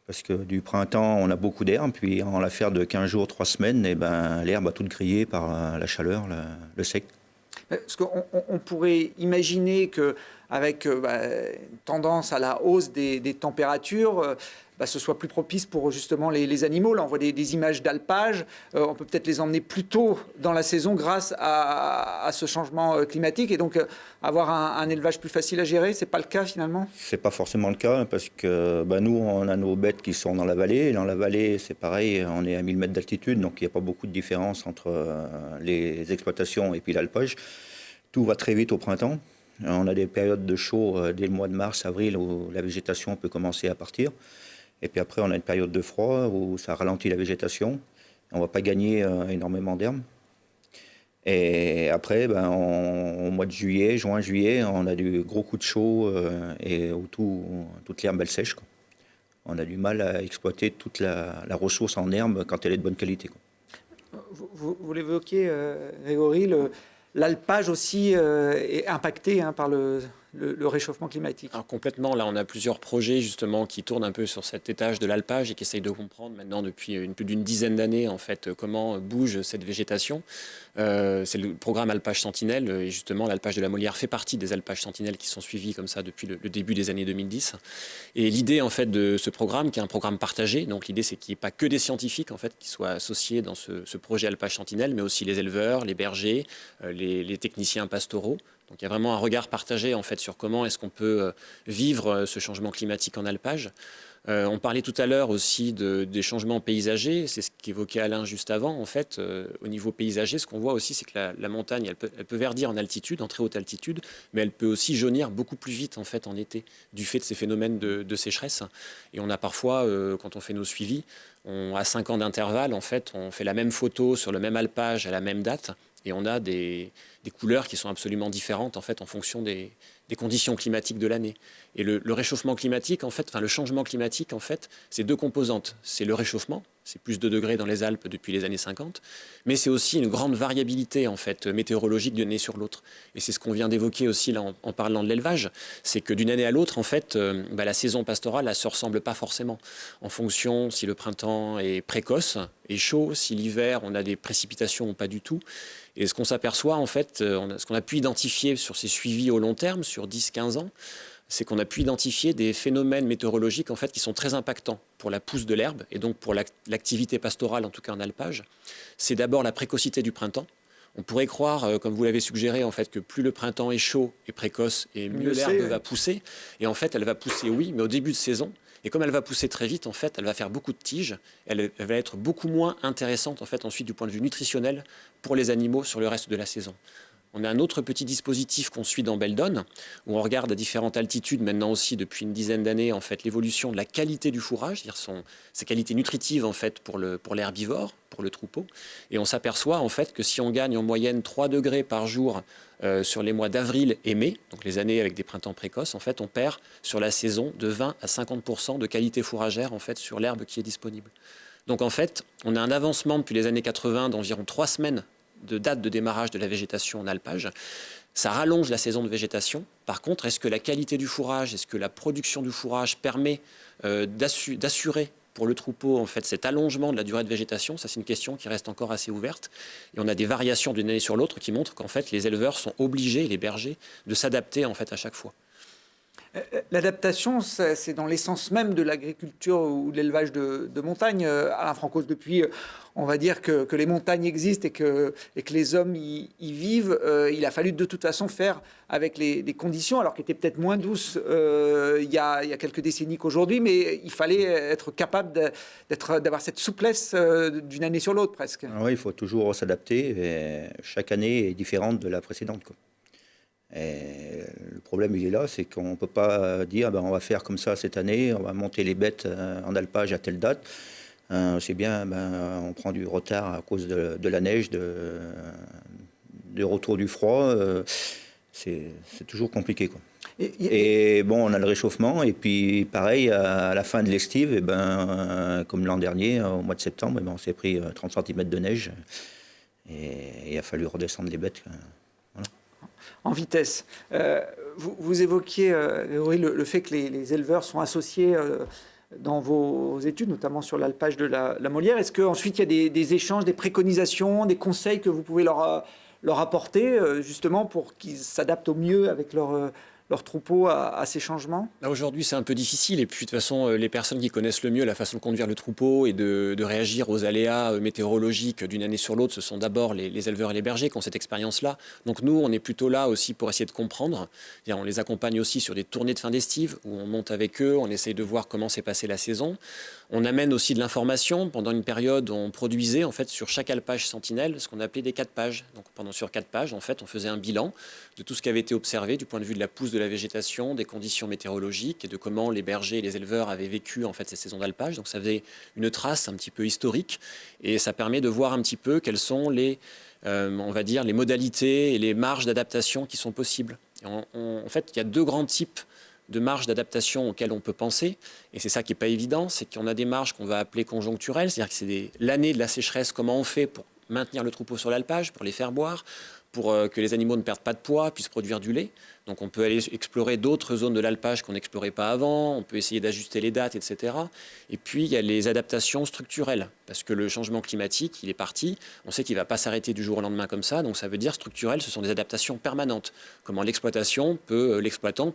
Parce que du printemps, on a beaucoup d'herbe, puis en l'affaire de 15 jours, 3 semaines, l'herbe a toute grillé par la chaleur, le sec. Parce qu'on pourrait imaginer que avec une tendance à la hausse des températures, ce soit plus propice pour justement les animaux. Là, on voit des images d'alpage. On peut peut-être les emmener plus tôt dans la saison grâce à ce changement climatique et donc avoir un élevage plus facile à gérer. C'est pas le cas finalement? C'est pas forcément le cas parce que nous, on a nos bêtes qui sont dans la vallée. Et dans la vallée, c'est pareil, on est à 1000 mètres d'altitude, donc il n'y a pas beaucoup de différence entre les exploitations et puis l'alpage. Tout va très vite au printemps. On a des périodes de chaud dès le mois de mars, avril, où la végétation peut commencer à partir. Et puis après, on a une période de froid où ça ralentit la végétation. On ne va pas gagner énormément d'herbes. Et après, au mois de juillet, juin-juillet, on a du gros coup de chaud et où toute l'herbe, elle sèche, quoi. On a du mal à exploiter toute la ressource en herbe quand elle est de bonne qualité, quoi. Vous l'évoquiez, Grégory, l'alpage aussi est impacté par le réchauffement climatique. Alors complètement, là on a plusieurs projets justement qui tournent un peu sur cet étage de l'alpage et qui essayent de comprendre maintenant depuis plus d'une dizaine d'années en fait comment bouge cette végétation. C'est le programme Alpage Sentinelle et justement l'alpage de la Molière fait partie des alpages sentinelles qui sont suivis comme ça depuis le début des années 2010. Et l'idée en fait de ce programme qui est un programme partagé, donc l'idée c'est qu'il n'y ait pas que des scientifiques en fait qui soient associés dans ce projet Alpage Sentinelle, mais aussi les éleveurs, les bergers, les techniciens pastoraux. Donc il y a vraiment un regard partagé en fait sur comment est-ce qu'on peut vivre ce changement climatique en alpage. On parlait tout à l'heure aussi des changements paysagers, c'est ce qu'évoquait Alain juste avant. En fait, au niveau paysager, ce qu'on voit aussi, c'est que la montagne, elle peut verdir en altitude, en très haute altitude, mais elle peut aussi jaunir beaucoup plus vite en fait en été, du fait de ces phénomènes de sécheresse. Et on a parfois, quand on fait nos suivis, à 5 ans d'intervalle, en fait, on fait la même photo sur le même alpage à la même date, et on a des couleurs qui sont absolument différentes en fait en fonction des conditions climatiques de l'année. Et le réchauffement climatique, en fait, le changement climatique, en fait, c'est deux composantes. C'est le réchauffement, c'est plus de degrés dans les Alpes depuis les années 50, mais c'est aussi une grande variabilité en fait météorologique d'une année sur l'autre. Et c'est ce qu'on vient d'évoquer aussi là, en parlant de l'élevage, c'est que d'une année à l'autre, en fait, la saison pastorale, elle se ressemble pas forcément. En fonction si le printemps est précoce et chaud, si l'hiver on a des précipitations ou pas du tout. Et ce qu'on s'aperçoit, en fait, ce qu'on a pu identifier sur ces suivis au long terme, sur 10-15 ans, c'est qu'on a pu identifier des phénomènes météorologiques en fait, qui sont très impactants pour la pousse de l'herbe et donc pour l'activité pastorale, en tout cas en alpage. C'est d'abord la précocité du printemps. On pourrait croire, comme vous l'avez suggéré, en fait, que plus le printemps est chaud et précoce, et mieux l'herbe va pousser. Et en fait, elle va pousser, oui, mais au début de saison. Et comme elle va pousser très vite, en fait, elle va faire beaucoup de tiges. Elle va être beaucoup moins intéressante, en fait, ensuite, du point de vue nutritionnel pour les animaux sur le reste de la saison. On a un autre petit dispositif qu'on suit dans Beldon, où on regarde à différentes altitudes, maintenant aussi depuis une dizaine d'années, en fait, l'évolution de la qualité du fourrage, c'est-à-dire ses qualités nutritives en fait, pour l'herbivore, pour le troupeau. Et on s'aperçoit en fait que si on gagne en moyenne 3 degrés par jour sur les mois d'avril et mai, donc les années avec des printemps précoces, en fait, on perd sur la saison de 20 à 50% de qualité fourragère en fait, sur l'herbe qui est disponible. Donc en fait, on a un avancement depuis les années 80 d'environ 3 semaines de date de démarrage de la végétation en alpage. Ça rallonge la saison de végétation. Par contre, est-ce que la qualité du fourrage, est-ce que la production du fourrage permet d'assurer pour le troupeau en fait, cet allongement de la durée de végétation? Ça, c'est une question qui reste encore assez ouverte. Et on a des variations d'une année sur l'autre qui montrent qu'en fait, les éleveurs sont obligés, les bergers, de s'adapter en fait, à chaque fois. L'adaptation, c'est dans l'essence même de l'agriculture ou de l'élevage de montagne. Alain Francos, depuis, on va dire que les montagnes existent et que les hommes y vivent, il a fallu de toute façon faire avec les conditions, alors qu'elles étaient peut-être moins douces il y a quelques décennies qu'aujourd'hui, mais il fallait être capable d'avoir cette souplesse d'une année sur l'autre presque. Oui, il faut toujours s'adapter. Et chaque année est différente de la précédente, quoi. Et le problème, il est là, c'est qu'on ne peut pas dire on va faire comme ça cette année, on va monter les bêtes en alpage à telle date. C'est bien, on prend du retard à cause de la neige, de retour du froid. C'est toujours compliqué, quoi. Et bon, on a le réchauffement, et puis pareil, à la fin de l'estive, comme l'an dernier, au mois de septembre, on s'est pris 30 cm de neige, et il a fallu redescendre les bêtes. Voilà. En vitesse. Vous évoquiez, le fait que les éleveurs sont associés dans vos études, notamment sur l'alpage de la Molière. Est-ce qu'ensuite il y a des échanges, des préconisations, des conseils que vous pouvez leur apporter, justement pour qu'ils s'adaptent au mieux avec leur leurs troupeaux à ces changements? Là, aujourd'hui, c'est un peu difficile. Et puis, de toute façon, les personnes qui connaissent le mieux la façon de conduire le troupeau et de réagir aux aléas météorologiques d'une année sur l'autre, ce sont d'abord les éleveurs et les bergers qui ont cette expérience-là. Donc, nous, on est plutôt là aussi pour essayer de comprendre. On les accompagne aussi sur des tournées de fin d'estive où on monte avec eux, on essaye de voir comment s'est passée la saison. On amène aussi de l'information. Pendant une période, on produisait en fait sur chaque alpage sentinelle ce qu'on appelait des 4 pages. Donc, sur 4 pages, en fait, on faisait un bilan de tout ce qui avait été observé du point de vue de la pousse de la végétation, des conditions météorologiques et de comment les bergers et les éleveurs avaient vécu en fait ces saisons d'alpage. Donc ça faisait une trace un petit peu historique et ça permet de voir un petit peu quelles sont les, on va dire, les modalités et les marges d'adaptation qui sont possibles. Et en fait, il y a 2 grands types de marges d'adaptation auxquelles on peut penser, et c'est ça qui n'est pas évident, c'est qu'on a des marges qu'on va appeler conjoncturelles, c'est-à-dire que c'est l'année de la sécheresse, comment on fait pour maintenir le troupeau sur l'alpage, pour les faire boire, pour que les animaux ne perdent pas de poids, puissent produire du lait. Donc on peut aller explorer d'autres zones de l'alpage qu'on n'explorait pas avant, on peut essayer d'ajuster les dates, etc. Et puis il y a les adaptations structurelles, parce que le changement climatique, il est parti, on sait qu'il ne va pas s'arrêter du jour au lendemain comme ça, donc ça veut dire structurel, ce sont des adaptations permanentes. Comment l'exploitant peut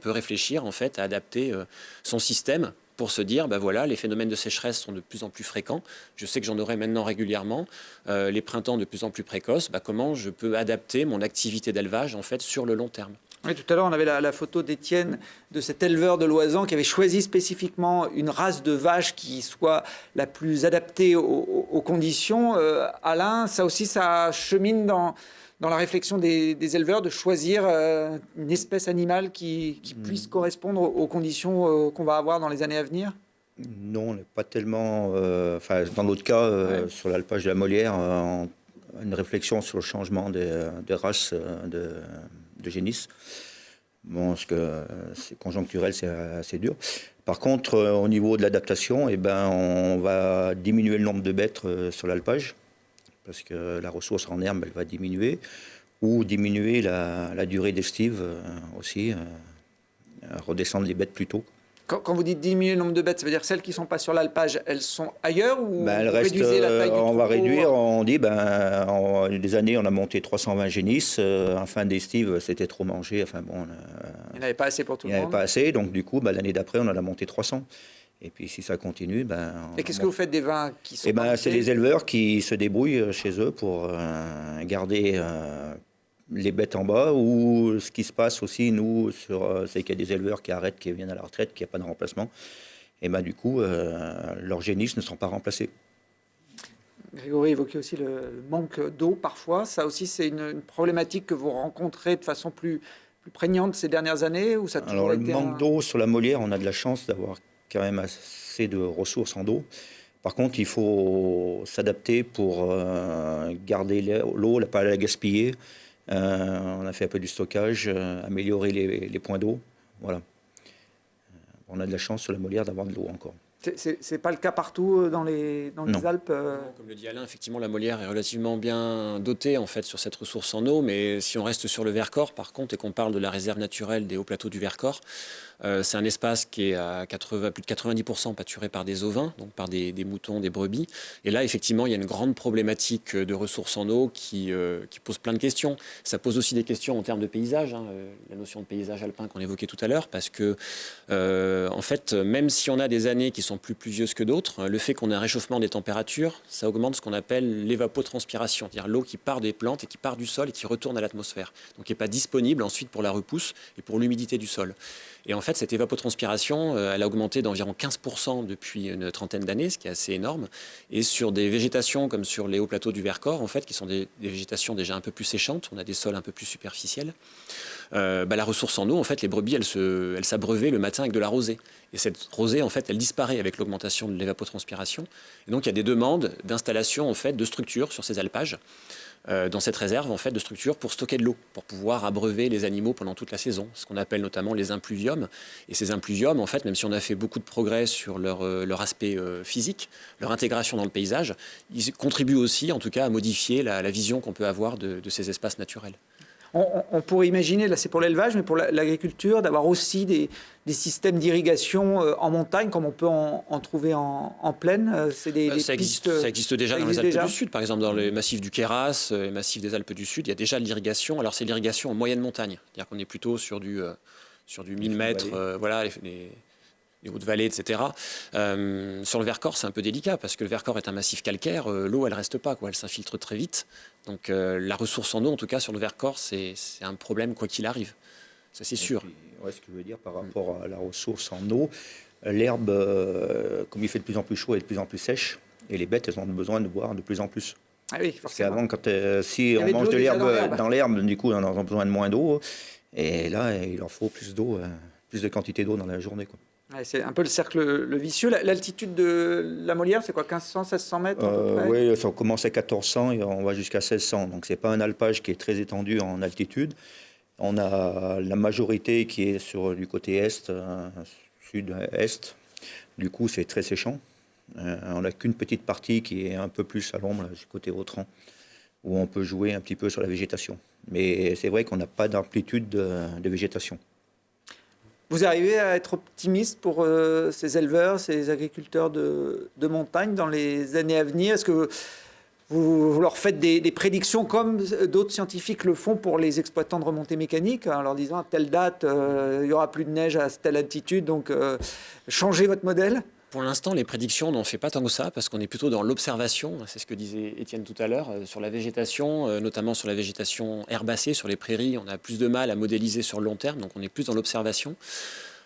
réfléchir en fait à adapter son système pour se dire, voilà, les phénomènes de sécheresse sont de plus en plus fréquents. Je sais que j'en aurai maintenant régulièrement. Les printemps de plus en plus précoces. Comment je peux adapter mon activité d'élevage en fait sur le long terme. Oui, tout à l'heure, on avait la photo d'Étienne, de cet éleveur de Loisan qui avait choisi spécifiquement une race de vache qui soit la plus adaptée aux conditions. Alain, ça aussi, ça chemine dans la réflexion des éleveurs de choisir une espèce animale qui puisse correspondre aux conditions qu'on va avoir dans les années à venir? Non, on n'est pas tellement... dans notre cas, sur l'alpage de la Molière, une réflexion sur le changement des races de génisses. Bon, parce que c'est conjoncturel, c'est assez dur. Par contre, au niveau de l'adaptation, on va diminuer le nombre de bêtes sur l'alpage, parce que la ressource en herbe, elle va diminuer, ou diminuer la durée d'estive aussi, redescendre les bêtes plus tôt. Quand vous dites diminuer le nombre de bêtes, ça veut dire celles qui ne sont pas sur l'alpage, elles sont ailleurs ou elles restent, réduisez la taille du troupeau? On va réduire, on dit, en des années, on a monté 320 génisses, en fin d'estive, c'était trop mangé, il n'y en avait pas assez pour tout le monde. Il n'y en avait pas assez, donc du coup, l'année d'après, on en a monté 300. Et puis si ça continue, Et qu'est-ce que vous faites des vins qui sont c'est les éleveurs qui se débrouillent chez eux pour garder les bêtes en bas, ou ce qui se passe aussi, nous, c'est qu'il y a des éleveurs qui arrêtent, qui viennent à la retraite, qu'il n'y a pas de remplacement. Et du coup, leurs génisses ne sont pas remplacées. Grégory évoquait aussi le manque d'eau parfois. Ça aussi, c'est une problématique que vous rencontrez de façon plus prégnante ces dernières années, ou ça a toujours Alors, été le manque d'eau sur la Molière, on a de la chance d'avoir quand même assez de ressources en eau. Par contre, il faut s'adapter pour garder l'eau, ne pas la gaspiller. On a fait un peu du stockage, améliorer les points d'eau. Voilà. On a de la chance sur la Molière d'avoir de l'eau encore. C'est pas le cas partout dans les Alpes. Comme le dit Alain, effectivement, la Molière est relativement bien dotée en fait sur cette ressource en eau, mais si on reste sur le Vercors, par contre, et qu'on parle de la réserve naturelle des hauts plateaux du Vercors, c'est un espace qui est à plus de 90% pâturé par des ovins, donc par des moutons, des brebis. Et là, effectivement, il y a une grande problématique de ressources en eau qui pose plein de questions. Ça pose aussi des questions en termes de paysage, la notion de paysage alpin qu'on évoquait tout à l'heure, parce que, en fait, même si on a des années qui sont plus pluvieuses que d'autres, le fait qu'on ait un réchauffement des températures, ça augmente ce qu'on appelle l'évapotranspiration, c'est-à-dire l'eau qui part des plantes et qui part du sol et qui retourne à l'atmosphère, donc qui n'est pas disponible ensuite pour la repousse et pour l'humidité du sol. Et en fait, cette évapotranspiration, elle a augmenté d'environ 15% depuis une trentaine d'années, ce qui est assez énorme. Et sur des végétations comme sur les hauts plateaux du Vercors, en fait, qui sont des végétations déjà un peu plus séchantes, on a des sols un peu plus superficiels. La ressource en eau, en fait, les brebis, elles s'abreuvaient le matin avec de la rosée. Et cette rosée, en fait, elle disparaît avec l'augmentation de l'évapotranspiration. Et donc, il y a des demandes d'installation, en fait, de structures sur ces alpages. Dans cette réserve en fait, de structures pour stocker de l'eau, pour pouvoir abreuver les animaux pendant toute la saison, ce qu'on appelle notamment les impluviums. Et ces impluviums, en fait, même si on a fait beaucoup de progrès sur leur aspect physique, leur intégration dans le paysage, ils contribuent aussi, en tout cas, à modifier la vision qu'on peut avoir de ces espaces naturels. On pourrait imaginer, là c'est pour l'élevage, mais pour l'agriculture, d'avoir aussi des systèmes d'irrigation en montagne, comme on peut en trouver en plaine. Ça existe déjà dans les Alpes du Sud, par exemple dans les massifs du Queyras, les massifs des Alpes du Sud, il y a déjà de l'irrigation. Alors c'est l'irrigation en moyenne montagne, c'est-à-dire qu'on est plutôt sur sur du 1000 mètres, voilà, les hautes vallées, etc. Sur le Vercors, c'est un peu délicat parce que le Vercors est un massif calcaire. L'eau, elle reste pas, quoi. Elle s'infiltre très vite. Donc la ressource en eau, en tout cas sur le Vercors, c'est un problème quoi qu'il arrive. Ça, c'est sûr. Puis, ce que je veux dire par rapport à la ressource en eau, l'herbe, comme il fait de plus en plus chaud, est de plus en plus sèche. Et les bêtes, elles ont besoin de boire de plus en plus. Ah oui, Parce forcément. qu'avant, si on mange de l'herbe dans l'herbe, du coup, on a besoin de moins d'eau. Et là, il leur faut plus d'eau, plus de quantité d'eau dans la journée, quoi. Ouais, c'est un peu le vicieux. L'altitude de la Molière, c'est quoi, 1500, 1600 mètres à peu près? Oui, ça commence à 1400 et on va jusqu'à 1600. Donc, ce n'est pas un alpage qui est très étendu en altitude. On a la majorité qui est du côté est, sud-est. Du coup, c'est très séchant. On n'a qu'une petite partie qui est un peu plus à l'ombre, du côté Autran, où on peut jouer un petit peu sur la végétation. Mais c'est vrai qu'on n'a pas d'amplitude de végétation. Vous arrivez à être optimiste pour ces éleveurs, ces agriculteurs de montagne dans les années à venir? Est-ce que vous leur faites des prédictions comme d'autres scientifiques le font pour les exploitants de remontée mécanique, en leur disant à telle date, il n'y aura plus de neige à telle altitude, donc changez votre modèle? Pour l'instant, les prédictions, on n'en fait pas tant que ça, parce qu'on est plutôt dans l'observation. C'est ce que disait Étienne tout à l'heure. Sur la végétation, notamment sur la végétation herbacée, sur les prairies, on a plus de mal à modéliser sur le long terme, donc on est plus dans l'observation.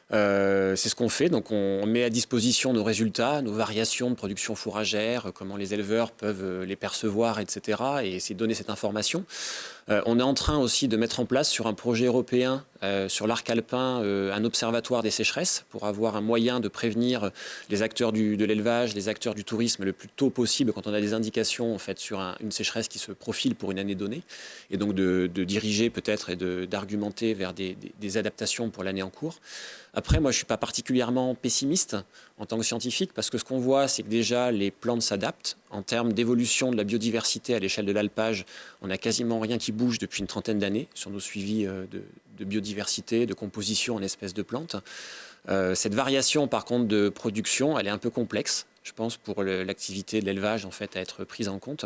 C'est ce qu'on fait, donc on met à disposition nos résultats, nos variations de production fourragère, comment les éleveurs peuvent les percevoir, etc. et essayer de donner cette information. On est en train aussi de mettre en place sur un projet européen, sur l'arc alpin, un observatoire des sécheresses pour avoir un moyen de prévenir les acteurs de l'élevage, les acteurs du tourisme le plus tôt possible quand on a des indications en fait, sur une sécheresse qui se profile pour une année donnée, et donc de diriger peut-être et d'argumenter vers des adaptations pour l'année en cours. Après, moi, je ne suis pas particulièrement pessimiste en tant que scientifique parce que ce qu'on voit, c'est que déjà, les plantes s'adaptent. En termes d'évolution de la biodiversité à l'échelle de l'alpage, on n'a quasiment rien qui bouge depuis une trentaine d'années sur nos suivis de biodiversité, de composition en espèces de plantes. Cette variation, par contre, de production, elle est un peu complexe, je pense, pour l'activité de l'élevage, en fait, à être prise en compte.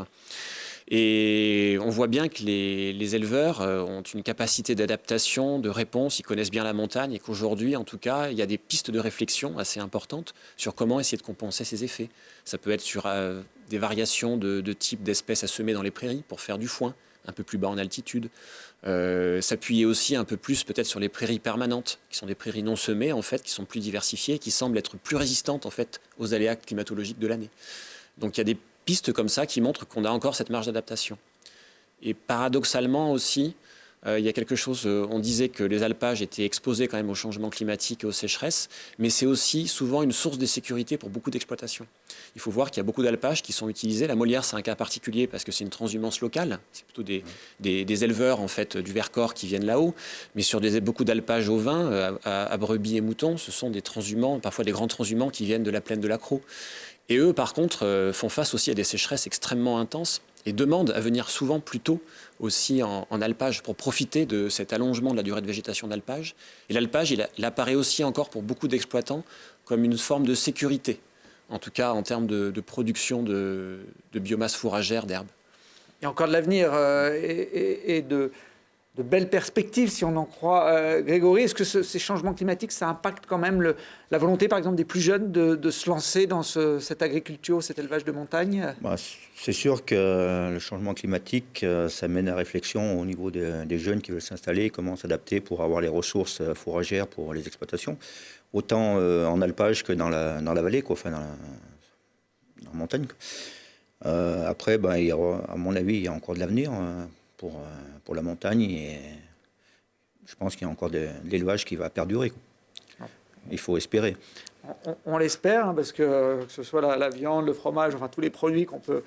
Et on voit bien que les éleveurs ont une capacité d'adaptation, de réponse, ils connaissent bien la montagne et qu'aujourd'hui, en tout cas, il y a des pistes de réflexion assez importantes sur comment essayer de compenser ces effets. Ça peut être sur des variations de type d'espèces à semer dans les prairies pour faire du foin, un peu plus bas en altitude. S'appuyer aussi un peu plus peut-être sur les prairies permanentes, qui sont des prairies non semées, en fait, qui sont plus diversifiées, qui semblent être plus résistantes, en fait, aux aléas climatologiques de l'année. Donc il y a des pistes comme ça qui montrent qu'on a encore cette marge d'adaptation. Et paradoxalement aussi, il y a quelque chose, on disait que les alpages étaient exposés quand même au changement climatique et aux sécheresses, mais c'est aussi souvent une source de sécurité pour beaucoup d'exploitations. Il faut voir qu'il y a beaucoup d'alpages qui sont utilisés. La Molière, c'est un cas particulier parce que c'est une transhumance locale. C'est plutôt des éleveurs en fait, du Vercors qui viennent là-haut. Mais sur beaucoup d'alpages ovins, à brebis et moutons, ce sont des transhumants, parfois des grands transhumants qui viennent de la plaine de l'Accro. Et eux, par contre, font face aussi à des sécheresses extrêmement intenses et demandent à venir souvent plus tôt aussi en alpage pour profiter de cet allongement de la durée de végétation d'alpage. Et l'alpage, il apparaît aussi encore pour beaucoup d'exploitants comme une forme de sécurité, en tout cas en termes de production de biomasse fourragère, d'herbe. Il y a encore de l'avenir et de belles perspectives, si on en croit Grégory. Est-ce que ces changements climatiques, ça impacte quand même la volonté, par exemple, des plus jeunes de se lancer dans cette agriculture, cet élevage de montagne? C'est sûr que le changement climatique, ça mène à réflexion au niveau des jeunes qui veulent s'installer, comment s'adapter pour avoir les ressources fourragères pour les exploitations, autant en alpage que dans la vallée, quoi, enfin dans la montagne. Après, à mon avis, il y a encore de l'avenir pour la montagne et je pense qu'il y a encore de l'élevage qui va perdurer, quoi. Il faut espérer. On l'espère, hein, parce que ce soit la viande, le fromage, enfin tous les produits qu'on peut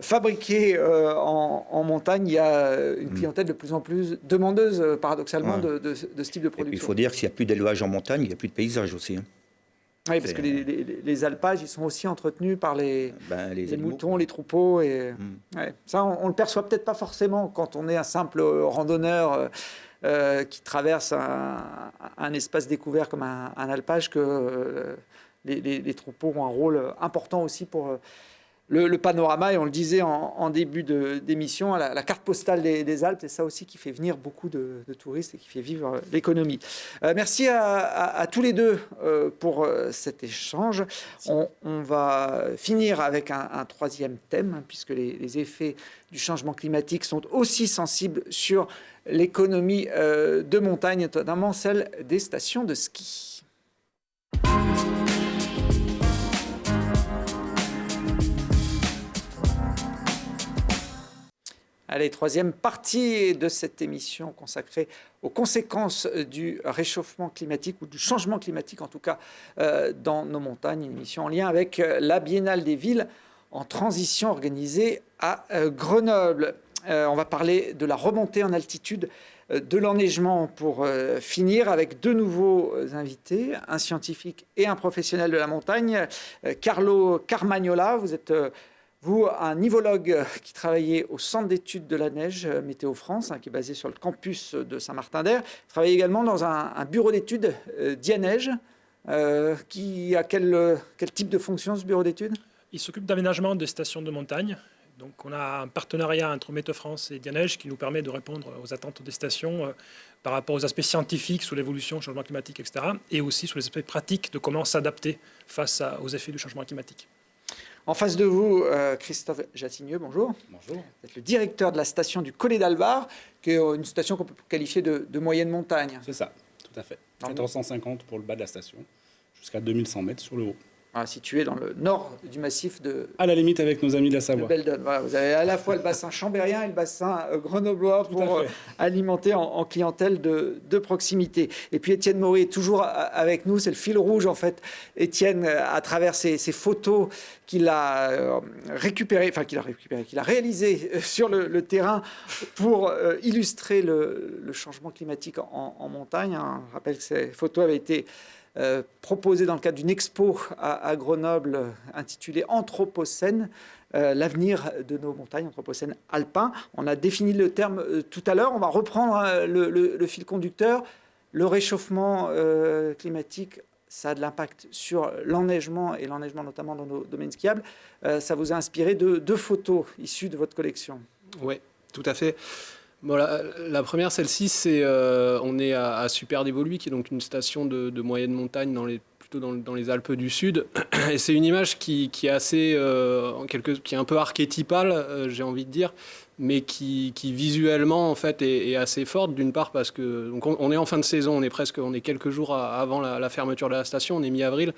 fabriquer en montagne, il y a une clientèle de plus en plus demandeuse, paradoxalement, de ce type de production. Il faut dire que s'il n'y a plus d'élevage en montagne, il n'y a plus de paysage aussi, hein. Oui, parce que les alpages, ils sont aussi entretenus par les moutons, les troupeaux. Et, ça, on ne le perçoit peut-être pas forcément quand on est un simple randonneur qui traverse un espace découvert comme un alpage, que les troupeaux ont un rôle important aussi pour le panorama, et on le disait en début d'émission, la carte postale des Alpes, c'est ça aussi qui fait venir beaucoup de touristes et qui fait vivre l'économie. Merci à tous les deux pour cet échange. On va finir avec un troisième thème, hein, puisque les effets du changement climatique sont aussi sensibles sur l'économie de montagne, notamment celle des stations de ski. Allez, troisième partie de cette émission consacrée aux conséquences du réchauffement climatique ou du changement climatique, en tout cas, dans nos montagnes. Une émission en lien avec la Biennale des villes en transition organisée à Grenoble. On va parler de la remontée en altitude de l'enneigement pour finir avec deux nouveaux invités, un scientifique et un professionnel de la montagne. Carlo Carmagnola, vous êtes... Vous, un nivologue qui travaillait au Centre d'études de la neige Météo France, hein, qui est basé sur le campus de Saint-Martin-d'Air, travaillez également dans un bureau d'études Dianeige. Qui a quel type de fonction, ce bureau d'études? Il s'occupe d'aménagement des stations de montagne. Donc on a un partenariat entre Météo France et Dianeige qui nous permet de répondre aux attentes des stations par rapport aux aspects scientifiques sur l'évolution, le changement climatique, etc. Et aussi sur les aspects pratiques de comment s'adapter face aux effets du changement climatique. En face de vous, Christophe Jassigneux, bonjour. Bonjour. Vous êtes le directeur de la station du Collet d'Albar, qui est une station qu'on peut qualifier de moyenne montagne. C'est ça, tout à fait. 1450 pour le bas de la station, jusqu'à 2100 mètres sur le haut. Voilà, situé dans le nord du massif de... À la limite avec nos amis de la Savoie. Beldon. Voilà, vous avez à la fois le bassin chambérien et le bassin grenoblois pour alimenter en clientèle de proximité. Et puis Étienne Maury est toujours avec nous, c'est le fil rouge en fait. Étienne, à travers ces photos qu'il a récupérées, qu'il a réalisées sur le terrain pour illustrer le changement climatique en montagne. Je rappelle que ces photos avaient été proposé dans le cadre d'une expo à Grenoble intitulée Anthropocène, l'avenir de nos montagnes, Anthropocène alpin. On a défini le terme tout à l'heure. On va reprendre le fil conducteur. Le réchauffement climatique, ça a de l'impact sur l'enneigement, et l'enneigement notamment dans nos domaines skiables. Ça vous a inspiré de deux photos issues de votre collection. Oui, tout à fait. Bon, la première, celle-ci, c'est on est à Super d'Évoluy, qui est donc une station de moyenne montagne plutôt dans les Alpes du Sud. Et c'est une image qui est assez, qui est un peu archétypale, j'ai envie de dire, mais qui visuellement en fait est assez forte. D'une part parce que donc on est en fin de saison, on est quelques jours avant la fermeture de la station, on est mi-avril.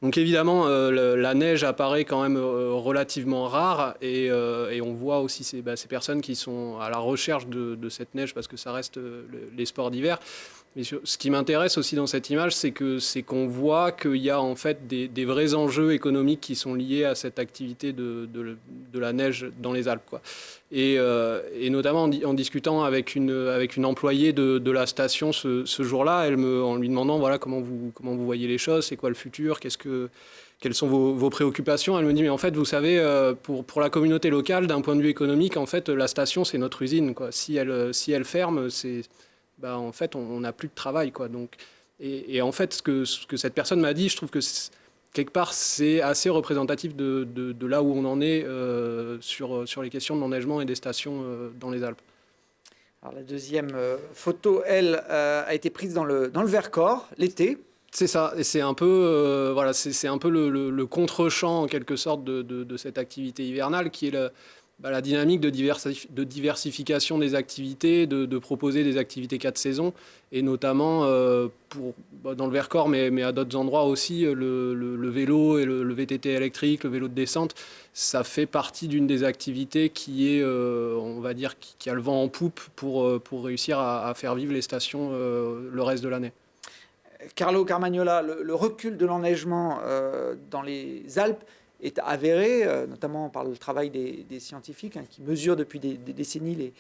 Donc évidemment, la neige apparaît quand même relativement rare, et on voit aussi ces personnes qui sont à la recherche de cette neige, parce que ça reste les sports d'hiver. Mais ce qui m'intéresse aussi dans cette image, c'est qu'on voit qu'il y a en fait des vrais enjeux économiques qui sont liés à cette activité de la neige dans les Alpes, quoi. Et notamment en discutant avec une employée de la station ce jour-là, en lui demandant voilà comment vous voyez les choses, c'est quoi le futur, quelles sont vos préoccupations. Elle me dit mais en fait vous savez pour la communauté locale, d'un point de vue économique, en fait la station c'est notre usine, quoi. Si elle ferme, en fait on n'a plus de travail, quoi. Donc et en fait ce que cette personne m'a dit, je trouve que quelque part, c'est assez représentatif de là où on en est sur les questions de l'enneigement et des stations dans les Alpes. Alors, la deuxième photo, elle, a été prise dans le Vercors, l'été. C'est ça, et c'est un peu, c'est un peu le contre-champ, en quelque sorte, de cette activité hivernale, qui est la dynamique de diversification des activités, de proposer des activités 4 saisons, et notamment dans le Vercors, mais à d'autres endroits aussi, le vélo et le VTT électrique, le vélo de descente, ça fait partie d'une des activités qui est, on va dire, qui a le vent en poupe pour réussir à faire vivre les stations le reste de l'année. Carlo Carmagnola, le recul de l'enneigement dans les Alpes est avéré, notamment par le travail des scientifiques, qui mesurent depuis des décennies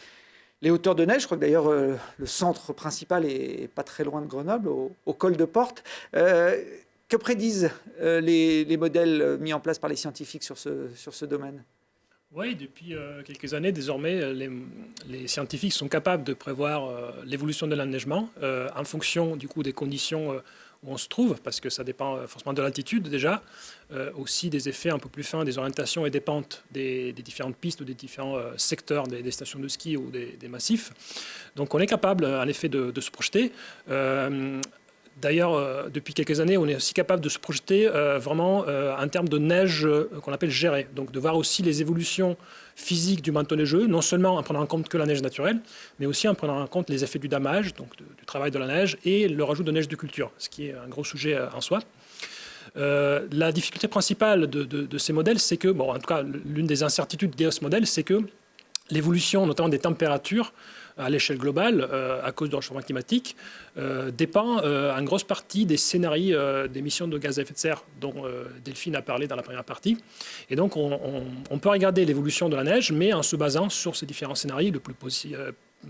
les hauteurs de neige. Je crois que d'ailleurs le centre principal est pas très loin de Grenoble, au col de Porte. Que prédisent les modèles mis en place par les scientifiques sur ce domaine ? Oui, depuis quelques années, désormais, les scientifiques sont capables de prévoir l'évolution de l'enneigement en fonction du coup des conditions où on se trouve, parce que ça dépend forcément de l'altitude déjà, aussi des effets un peu plus fins, des orientations et des pentes des différentes pistes ou des différents secteurs des stations de ski ou des massifs. Donc on est capable en effet de se projeter. D'ailleurs, depuis quelques années, on est aussi capable de se projeter vraiment en termes de neige qu'on appelle gérée. Donc de voir aussi les évolutions physiques du manteau neigeux, non seulement en prenant en compte que la neige naturelle, mais aussi en prenant en compte les effets du damage, donc du travail de la neige, et le rajout de neige de culture, ce qui est un gros sujet en soi. La difficulté principale de ces modèles, c'est que, bon, en tout cas, l'une des incertitudes liées à ce modèle, c'est que l'évolution, notamment des températures, à l'échelle globale, à cause du réchauffement climatique, dépend en grosse partie des scénarios d'émissions de gaz à effet de serre dont Delphine a parlé dans la première partie. Et donc, on peut regarder l'évolution de la neige, mais en se basant sur ces différents scénarios, le plus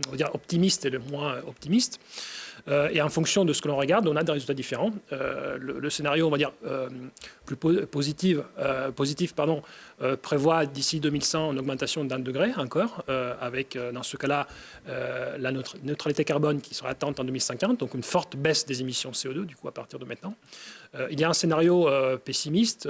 on va dire optimiste et le moins optimiste. Et en fonction de ce que l'on regarde, on a des résultats différents. Le scénario, on va dire, plus positif, prévoit d'ici 2100 une augmentation d'1 degré encore, avec, dans ce cas-là, la neutralité carbone qui sera atteinte en 2050, donc une forte baisse des émissions CO2, du coup, à partir de maintenant. Il y a un scénario pessimiste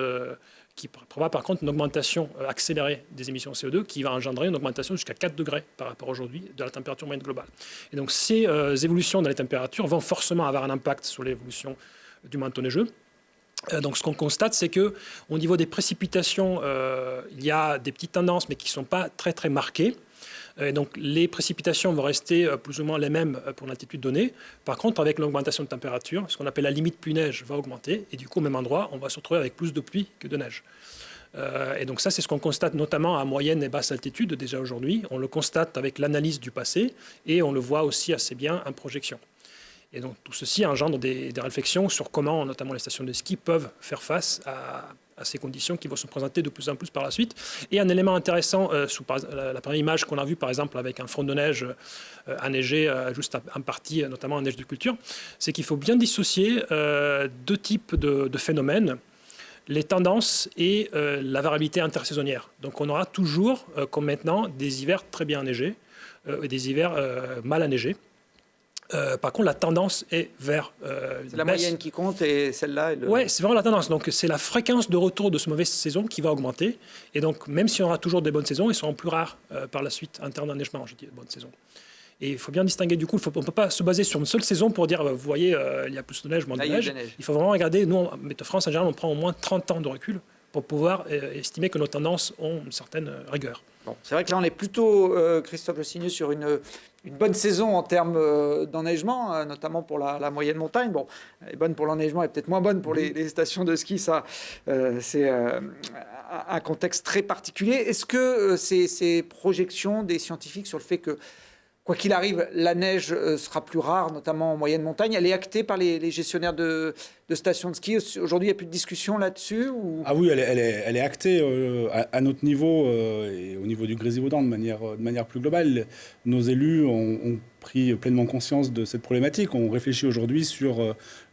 qui prévoit par contre une augmentation accélérée des émissions CO2 qui va engendrer une augmentation jusqu'à 4 degrés par rapport à aujourd'hui de la température moyenne globale. Et donc ces évolutions dans les températures vont forcément avoir un impact sur l'évolution du manteau neigeux. Donc ce qu'on constate, c'est qu'au niveau des précipitations, il y a des petites tendances, mais qui ne sont pas très très marquées. Et donc les précipitations vont rester plus ou moins les mêmes pour l'altitude donnée. Par contre, avec l'augmentation de température, ce qu'on appelle la limite pluie-neige va augmenter. Et du coup, au même endroit, on va se retrouver avec plus de pluie que de neige. Et donc ça, c'est ce qu'on constate notamment à moyenne et basse altitude déjà aujourd'hui. On le constate avec l'analyse du passé et on le voit aussi assez bien en projection. Et donc tout ceci engendre des réflexions sur comment, notamment les stations de ski, peuvent faire face à ces conditions qui vont se présenter de plus en plus par la suite. Et un élément intéressant, sous la première image qu'on a vue, par exemple, avec un front de neige enneigé juste en partie, notamment en neige de culture, c'est qu'il faut bien dissocier deux types de phénomènes, les tendances et la variabilité intersaisonnière. Donc on aura toujours, comme maintenant, des hivers très bien enneigés et des hivers mal enneigés. Par contre, la tendance est vers c'est la moyenne qui compte et celle-là... Oui, c'est vraiment la tendance. Donc, c'est la fréquence de retour de ce mauvaise saison qui va augmenter. Et donc, même si on aura toujours des bonnes saisons, elles seront plus rares par la suite en termes d'enneigement, je dis, bonnes saisons. Et il faut bien distinguer, du coup, on ne peut pas se baser sur une seule saison pour dire, vous voyez, il y a plus de neige, moins de neige. Il faut vraiment regarder, nous, en Météo-France, en général, on prend au moins 30 ans de recul pour pouvoir estimer que nos tendances ont une certaine rigueur. Bon, c'est vrai que là, on est plutôt, Christophe Lecigneux, sur une bonne saison en termes d'enneigement, notamment pour la moyenne montagne. Bon, elle est bonne pour l'enneigement et peut-être moins bonne pour les stations de ski. Ça, c'est un contexte très particulier. Est-ce que ces projections des scientifiques sur le fait que, quoi qu'il arrive, la neige sera plus rare, notamment en moyenne montagne, elle est actée par les gestionnaires de stations de ski? Aujourd'hui, il n'y a plus de discussion là-dessus ou... Ah oui, elle est actée à notre niveau et au niveau du Grésivaudan de manière plus globale. Nos élus ont pris pleinement conscience de cette problématique. On réfléchit aujourd'hui sur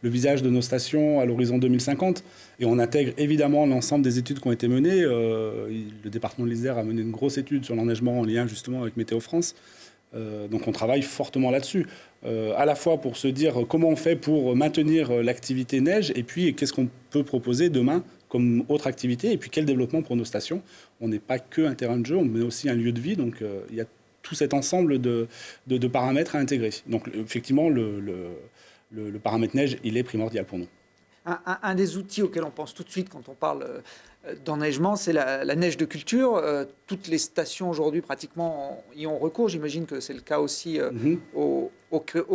le visage de nos stations à l'horizon 2050 et on intègre évidemment l'ensemble des études qui ont été menées. Le département de l'Isère a mené une grosse étude sur l'enneigement en lien justement avec Météo France. Donc on travaille fortement là-dessus, à la fois pour se dire comment on fait pour maintenir l'activité neige et puis qu'est-ce qu'on peut proposer demain comme autre activité et puis quel développement pour nos stations. On n'est pas qu'un terrain de jeu, on est aussi un lieu de vie, donc il y a tout cet ensemble de paramètres à intégrer. Donc effectivement, le paramètre neige, il est primordial pour nous. Un des outils auxquels on pense tout de suite quand on parle d'enneigement, c'est la neige de culture. Toutes les stations aujourd'hui pratiquement y ont recours. J'imagine que c'est le cas aussi au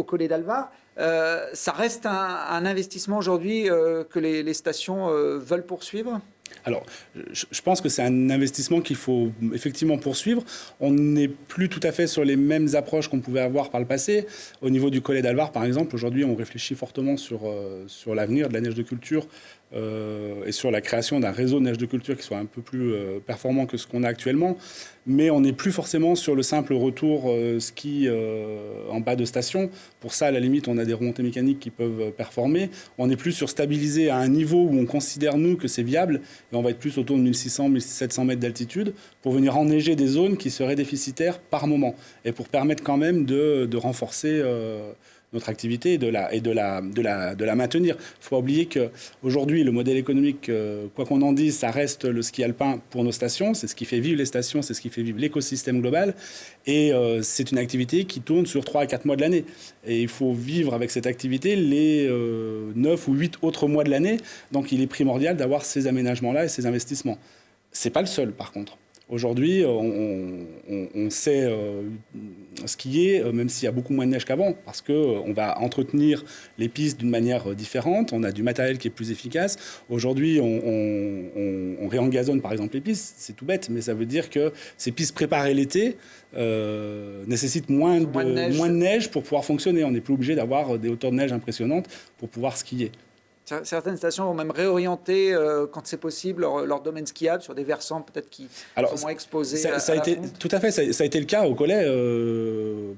Collet d'Alvar. Ça reste un investissement aujourd'hui que les stations veulent poursuivre? Alors, je pense que c'est un investissement qu'il faut effectivement poursuivre. On n'est plus tout à fait sur les mêmes approches qu'on pouvait avoir par le passé. Au niveau du Collet d'Alvar, par exemple, aujourd'hui, on réfléchit fortement sur l'avenir de la neige de culture et sur la création d'un réseau de neige de culture qui soit un peu plus performant que ce qu'on a actuellement. Mais on n'est plus forcément sur le simple retour ski en bas de station. Pour ça, à la limite, on a des remontées mécaniques qui peuvent performer. On est plus sur stabiliser à un niveau où on considère, nous, que c'est viable. Et on va être plus autour de 1600, 1700 mètres d'altitude pour venir enneiger des zones qui seraient déficitaires par moment. Et pour permettre quand même de renforcer notre activité et de la maintenir. Il ne faut pas oublier qu'aujourd'hui, le modèle économique, quoi qu'on en dise, ça reste le ski alpin pour nos stations. C'est ce qui fait vivre les stations, c'est ce qui fait vivre l'écosystème global. Et c'est une activité qui tourne sur 3 à 4 mois de l'année. Et il faut vivre avec cette activité les 9 ou 8 autres mois de l'année. Donc il est primordial d'avoir ces aménagements-là et ces investissements. Ce n'est pas le seul, par contre. Aujourd'hui, on sait skier, même s'il y a beaucoup moins de neige qu'avant, parce qu'on va entretenir les pistes d'une manière différente, on a du matériel qui est plus efficace. Aujourd'hui, on réengazonne par exemple les pistes, c'est tout bête, mais ça veut dire que ces pistes préparées l'été nécessitent moins de neige pour pouvoir fonctionner. On n'est plus obligé d'avoir des hauteurs de neige impressionnantes pour pouvoir skier. Certaines stations vont même réorienter, quand c'est possible, leur domaine skiable sur des versants peut-être qui sont moins exposés à la fonte. Tout à fait, ça a été le cas au Collet,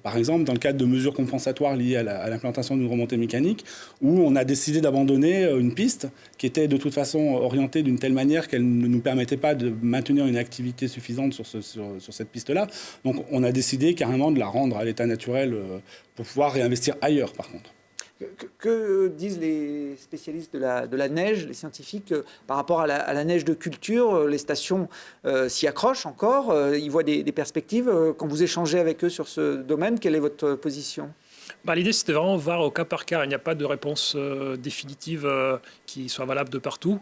par exemple, dans le cadre de mesures compensatoires liées à l'implantation d'une remontée mécanique, où on a décidé d'abandonner une piste qui était de toute façon orientée d'une telle manière qu'elle ne nous permettait pas de maintenir une activité suffisante sur cette piste-là. Donc on a décidé carrément de la rendre à l'état naturel pour pouvoir réinvestir ailleurs, par contre. Que disent les spécialistes de la neige, les scientifiques, par rapport à la neige de culture? Les stations s'y accrochent encore, ils voient des perspectives. Quand vous échangez avec eux sur ce domaine, quelle est votre position? L'idée, c'était vraiment voir au cas par cas. Il n'y a pas de réponse définitive qui soit valable de partout.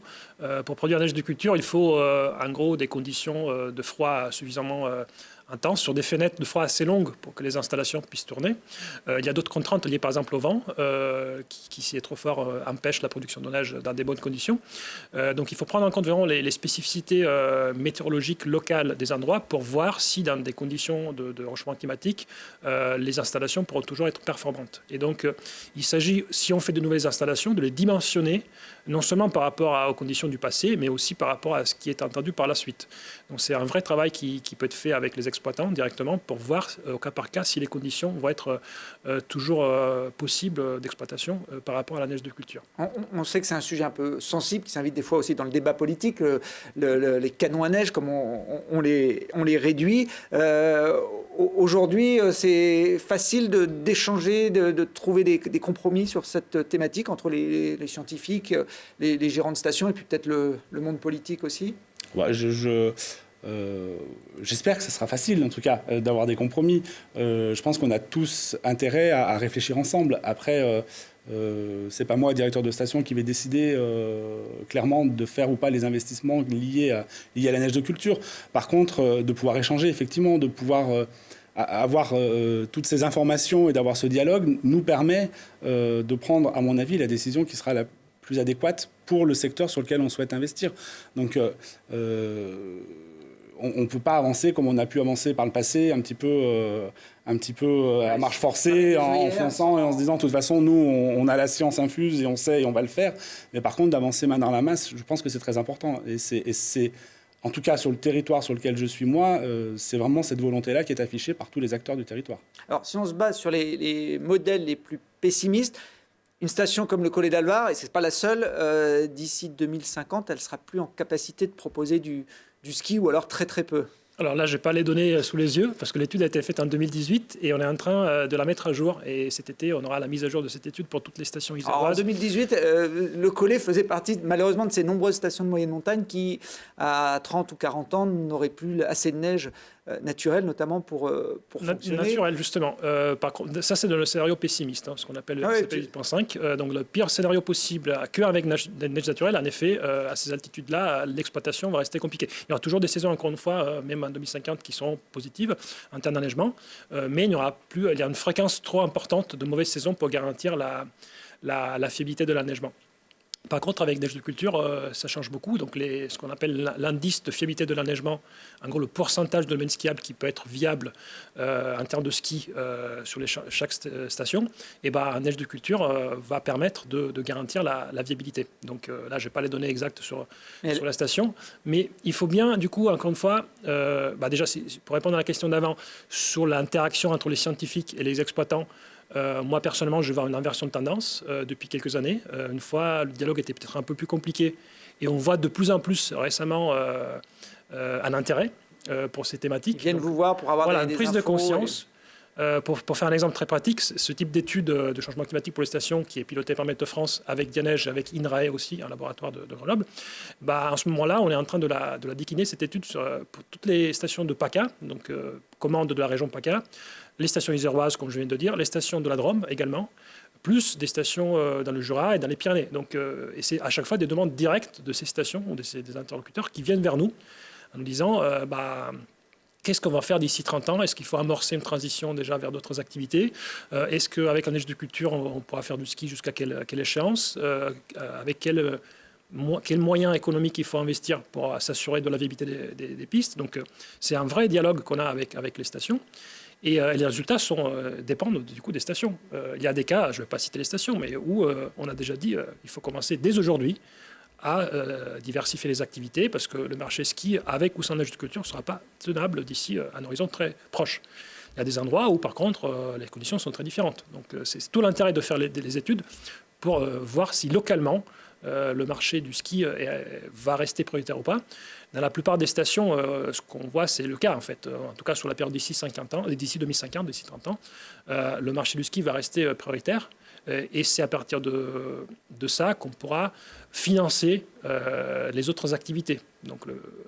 Pour produire neige de culture, il faut en gros des conditions de froid suffisamment intense, sur des fenêtres de froid assez longues pour que les installations puissent tourner. Il y a d'autres contraintes liées par exemple au vent, qui s'il est trop fort, empêche la production de neige dans des bonnes conditions. Donc il faut prendre en compte vraiment les spécificités météorologiques locales des endroits pour voir si dans des conditions de réchauffement climatique, les installations pourront toujours être performantes. Et donc il s'agit, si on fait de nouvelles installations, de les dimensionner, non seulement par rapport aux conditions du passé, mais aussi par rapport à ce qui est entendu par la suite. Donc c'est un vrai travail qui peut être fait avec les exploitants directement pour voir au cas par cas si les conditions vont être toujours possibles d'exploitation par rapport à la neige de culture. On sait que c'est un sujet un peu sensible qui s'invite des fois aussi dans le débat politique, les canons à neige, comme on les réduit. Aujourd'hui, c'est facile d'échanger, de trouver des compromis sur cette thématique entre les scientifiques, les gérants de stations et puis peut-être le monde politique aussi. Ouais, j'espère que ce sera facile, en tout cas, d'avoir des compromis. Je pense qu'on a tous intérêt à réfléchir ensemble. Après, c'est pas moi, directeur de station, qui vais décider clairement de faire ou pas les investissements liés à la neige de culture. Par contre, de pouvoir échanger, effectivement, de pouvoir avoir toutes ces informations et d'avoir ce dialogue nous permet de prendre, à mon avis, la décision qui sera la plus adéquate pour le secteur sur lequel on souhaite investir. Donc, on ne peut pas avancer comme on a pu avancer par le passé, un petit peu à marche forcée, en fonçant et en se disant de toute façon, nous, on a la science infuse et on sait et on va le faire. Mais par contre, d'avancer main dans la masse, je pense que c'est très important. Et c'est en tout cas, sur le territoire sur lequel je suis moi, c'est vraiment cette volonté-là qui est affichée par tous les acteurs du territoire. Alors, si on se base sur les modèles les plus pessimistes, une station comme le Collet d'Alvar, et ce n'est pas la seule, d'ici 2050, elle ne sera plus en capacité de proposer du ski ou alors très très peu. Alors là, je n'ai pas les données sous les yeux parce que l'étude a été faite en 2018 et on est en train de la mettre à jour. Et cet été, on aura la mise à jour de cette étude pour toutes les stations iséroises. En 2018, le Collet faisait partie malheureusement de ces nombreuses stations de moyenne montagne qui, à 30 ou 40 ans, n'auraient plus assez de neige naturelle, notamment pour fonctionner. Naturelle, justement. Par contre, ça, c'est dans le scénario pessimiste, ce qu'on appelle le CP 8.5. Donc, le pire scénario possible, qu'avec des neiges naturelles, en effet, à ces altitudes-là, l'exploitation va rester compliquée. Il y aura toujours des saisons, encore une fois, même en 2050, qui seront positives en termes d'enneigement, mais il y a une fréquence trop importante de mauvaises saisons pour garantir la fiabilité de l'enneigement. Par contre, avec neige de culture, ça change beaucoup. Donc, ce qu'on appelle l'indice de fiabilité de l'enneigement, en gros, le pourcentage de domaine skiable qui peut être viable en termes de ski sur chaque station, et en neige de culture va permettre de garantir la viabilité. Donc là, je n'ai pas les données exactes sur la station, mais il faut bien, du coup, encore une fois, déjà, pour répondre à la question d'avant, sur l'interaction entre les scientifiques et les exploitants, moi, personnellement, je vois une inversion de tendance depuis quelques années. Une fois, le dialogue était peut-être un peu plus compliqué et on voit de plus en plus récemment un intérêt pour ces thématiques. Ils viennent vous voir pour avoir une prise de conscience. Pour faire un exemple très pratique, ce type d'étude de changement climatique pour les stations qui est piloté par Met France avec Dianeige, avec INRAE aussi, un laboratoire de Grenoble, en ce moment-là, on est en train de la décliner, cette étude, pour toutes les stations de PACA, donc commande de la région PACA, les stations iséroises, comme je viens de dire, les stations de la Drôme également, plus des stations dans le Jura et dans les Pyrénées. Donc, et c'est à chaque fois des demandes directes de ces stations ou des interlocuteurs qui viennent vers nous en nous disant qu'est-ce qu'on va faire d'ici 30 ans? Est-ce qu'il faut amorcer une transition déjà vers d'autres activités? Est-ce qu'avec un de culture, on pourra faire du ski jusqu'à quelle échéance? Avec quels moyens économiques il faut investir pour s'assurer de la viabilité des pistes? Donc, c'est un vrai dialogue qu'on a avec les stations. Et les résultats dépendent du coup des stations. Il y a des cas, je ne vais pas citer les stations, mais où on a déjà dit il faut commencer dès aujourd'hui à diversifier les activités parce que le marché ski, avec ou sans neige de culture, ne sera pas tenable d'ici un horizon très proche. Il y a des endroits où, par contre, les conditions sont très différentes. Donc, c'est tout l'intérêt de faire les études pour voir si localement, le marché du ski va rester prioritaire ou pas. Dans la plupart des stations, ce qu'on voit, c'est le cas, en fait. En tout cas, sur la période d'ici 2050, d'ici 30 ans, le marché du ski va rester prioritaire. Et c'est à partir de ça qu'on pourra financer les autres activités. Donc,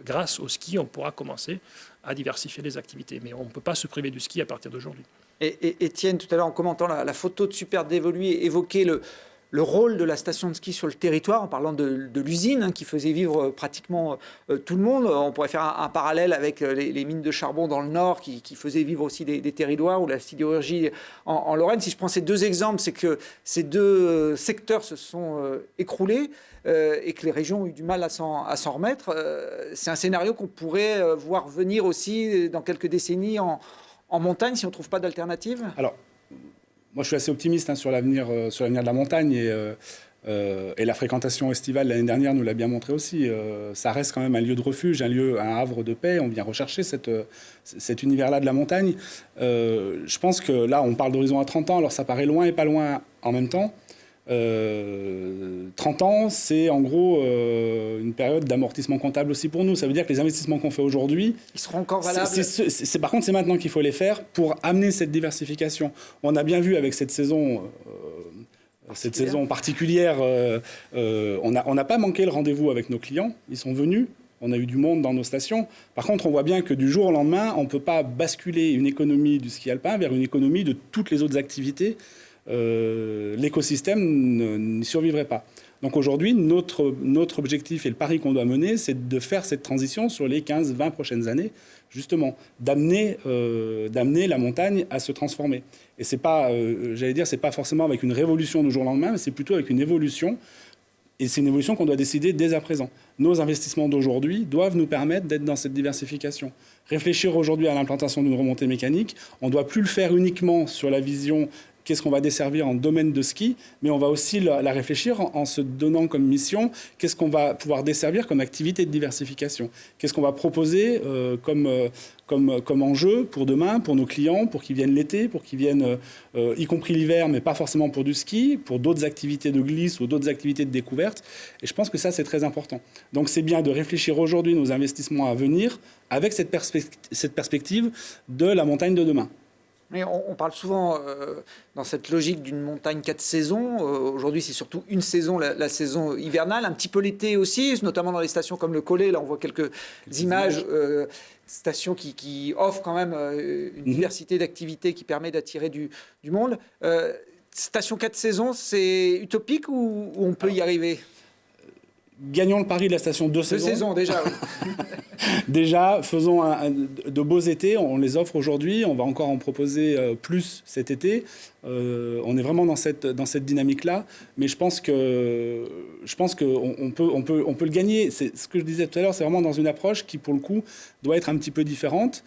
grâce au ski, on pourra commencer à diversifier les activités. Mais on ne peut pas se priver du ski à partir d'aujourd'hui. Et Étienne, tout à l'heure, en commentant la photo de Super Dévoluy, évoquait le rôle de la station de ski sur le territoire, en parlant de l'usine qui faisait vivre pratiquement tout le monde. On pourrait faire un parallèle avec les mines de charbon dans le Nord qui faisaient vivre aussi des territoires, ou la sidérurgie en Lorraine. Si je prends ces deux exemples, c'est que ces deux secteurs se sont écroulés et que les régions ont eu du mal à s'en remettre. C'est un scénario qu'on pourrait voir venir aussi dans quelques décennies en montagne si on ne trouve pas d'alternative. Alors, moi, je suis assez optimiste sur l'avenir de la montagne et la fréquentation estivale l'année dernière nous l'a bien montré aussi. Ça reste quand même un lieu de refuge, un havre de paix. On vient rechercher cet univers-là de la montagne. Je pense que là, on parle d'horizon à 30 ans, alors ça paraît loin et pas loin en même temps. 30 ans, c'est en gros une période d'amortissement comptable aussi pour nous. Ça veut dire que les investissements qu'on fait aujourd'hui, ils seront encore valables. Par contre, c'est maintenant qu'il faut les faire pour amener cette diversification. On a bien vu avec cette saison particulière, on n'a pas manqué le rendez-vous avec nos clients. Ils sont venus. On a eu du monde dans nos stations. Par contre, on voit bien que du jour au lendemain, on ne peut pas basculer une économie du ski alpin vers une économie de toutes les autres activités. L'écosystème n'y survivrait pas. Donc aujourd'hui, notre objectif et le pari qu'on doit mener, c'est de faire cette transition sur les 15-20 prochaines années, justement, d'amener la montagne à se transformer. Et c'est pas, c'est pas forcément avec une révolution du jour au lendemain, mais c'est plutôt avec une évolution. Et c'est une évolution qu'on doit décider dès à présent. Nos investissements d'aujourd'hui doivent nous permettre d'être dans cette diversification. Réfléchir aujourd'hui à l'implantation d'une remontée mécanique, on ne doit plus le faire uniquement sur la vision qu'est-ce qu'on va desservir en domaine de ski, mais on va aussi la réfléchir en se donnant comme mission qu'est-ce qu'on va pouvoir desservir comme activité de diversification. Qu'est-ce qu'on va proposer comme enjeu pour demain, pour nos clients, pour qu'ils viennent l'été, pour qu'ils viennent, y compris l'hiver, mais pas forcément pour du ski, pour d'autres activités de glisse ou d'autres activités de découverte. Et je pense que ça, c'est très important. Donc c'est bien de réfléchir aujourd'hui nos investissements à venir avec cette perspective de la montagne de demain. Mais on parle souvent dans cette logique d'une montagne 4 saisons. Aujourd'hui, c'est surtout une saison, la saison hivernale, un petit peu l'été aussi, notamment dans les stations comme le Collet. Là, on voit quelques images, stations qui offrent quand même une diversité d'activités qui permet d'attirer du monde. Station 4 saisons, c'est utopique ou on peut y arriver ? Gagnons le pari de la station 2 saisons. 2 saisons déjà, oui. Déjà, faisons de beaux étés. On les offre aujourd'hui. On va encore en proposer plus cet été. On est vraiment dans cette dynamique-là. Mais je pense qu'on peut le gagner. C'est ce que je disais tout à l'heure. C'est vraiment dans une approche qui, pour le coup, doit être un petit peu différente.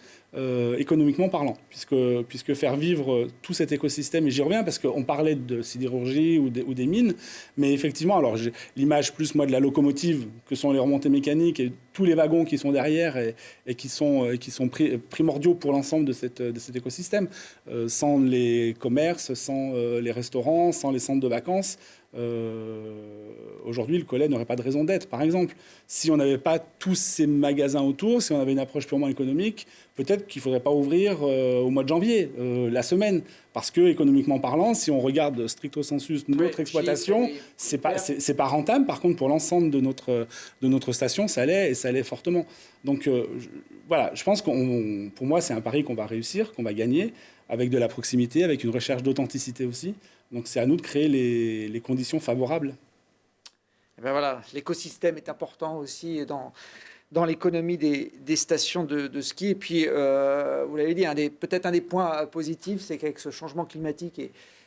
Économiquement parlant, puisque faire vivre tout cet écosystème, et j'y reviens parce qu'on parlait de sidérurgie ou des mines, mais effectivement, alors j'ai l'image plus moi de la locomotive que sont les remontées mécaniques et tous les wagons qui sont derrière et qui sont primordiaux pour l'ensemble de cet écosystème. Sans les commerces, sans les restaurants, sans les centres de vacances, aujourd'hui, le Collet n'aurait pas de raison d'être. Par exemple, si on n'avait pas tous ces magasins autour, si on avait une approche purement économique, peut-être qu'il ne faudrait pas ouvrir au mois de janvier, la semaine. Parce que, économiquement parlant, si on regarde stricto sensus notre exploitation, c'est pas rentable. Par contre, pour l'ensemble de notre station, ça l'est, et ça l'est fortement. Donc, voilà, je pense pour moi, c'est un pari qu'on va réussir, qu'on va gagner, avec de la proximité, avec une recherche d'authenticité aussi. Donc, c'est à nous de créer les conditions favorables. Et ben voilà, l'écosystème est important aussi dans l'économie des stations de ski. Et puis, vous l'avez dit, peut-être un des points positifs, c'est qu'avec ce changement climatique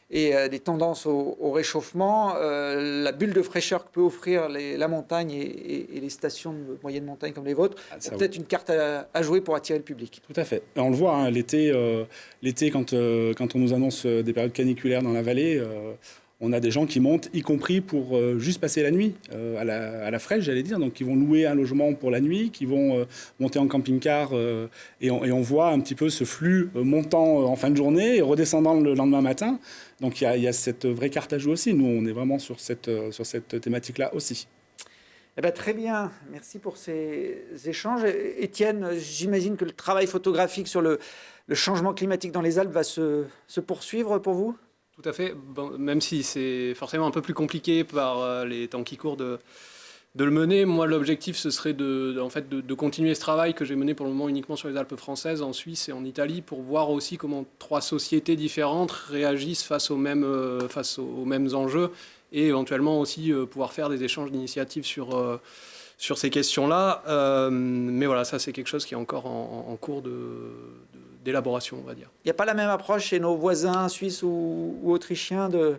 et des tendances au réchauffement, la bulle de fraîcheur que peut offrir la montagne et les stations de moyenne montagne comme les vôtres, c'est peut-être une carte à jouer pour attirer le public. Tout à fait. Et on le voit, hein, l'été, quand on nous annonce des périodes caniculaires dans la vallée, on a des gens qui montent, y compris pour juste passer la nuit à la fraîche, j'allais dire. Donc, ils vont louer un logement pour la nuit, qui vont monter en camping-car. Et on voit un petit peu ce flux montant en fin de journée et redescendant le lendemain matin. Donc, il y a cette vraie carte à jouer aussi. Nous, on est vraiment sur cette thématique-là aussi. Eh bien, très bien. Merci pour ces échanges. Étienne, j'imagine que le travail photographique sur le changement climatique dans les Alpes va se poursuivre pour vous ? Tout à fait, bon, même si c'est forcément un peu plus compliqué par les temps qui courent de le mener. Moi, l'objectif, ce serait de continuer ce travail que j'ai mené pour le moment uniquement sur les Alpes françaises, en Suisse et en Italie, pour voir aussi comment 3 sociétés différentes réagissent face aux mêmes enjeux, et éventuellement aussi pouvoir faire des échanges d'initiatives sur ces questions-là. Mais voilà, ça, c'est quelque chose qui est encore en cours d'élaboration, on va dire. Il n'y a pas la même approche chez nos voisins suisses ou autrichiens de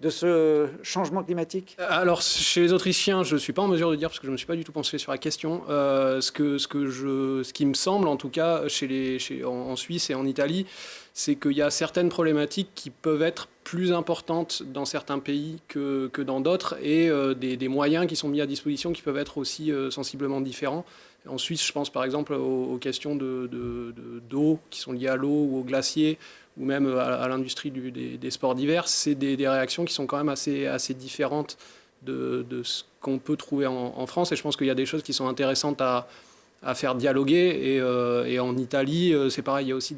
ce changement climatique ? Alors, chez les Autrichiens, je ne suis pas en mesure de dire, parce que je ne me suis pas du tout penché sur la question. Ce qui me semble, en tout cas, en Suisse et en Italie, c'est qu'il y a certaines problématiques qui peuvent être plus importantes dans certains pays que dans d'autres, et des moyens qui sont mis à disposition qui peuvent être aussi sensiblement différents. En Suisse, je pense par exemple aux questions d'eau qui sont liées à l'eau ou aux glaciers, ou même à l'industrie des sports d'hiver. C'est des réactions qui sont quand même assez différentes de ce qu'on peut trouver en France. Et je pense qu'il y a des choses qui sont intéressantes à faire dialoguer. Et en Italie, c'est pareil, il y a aussi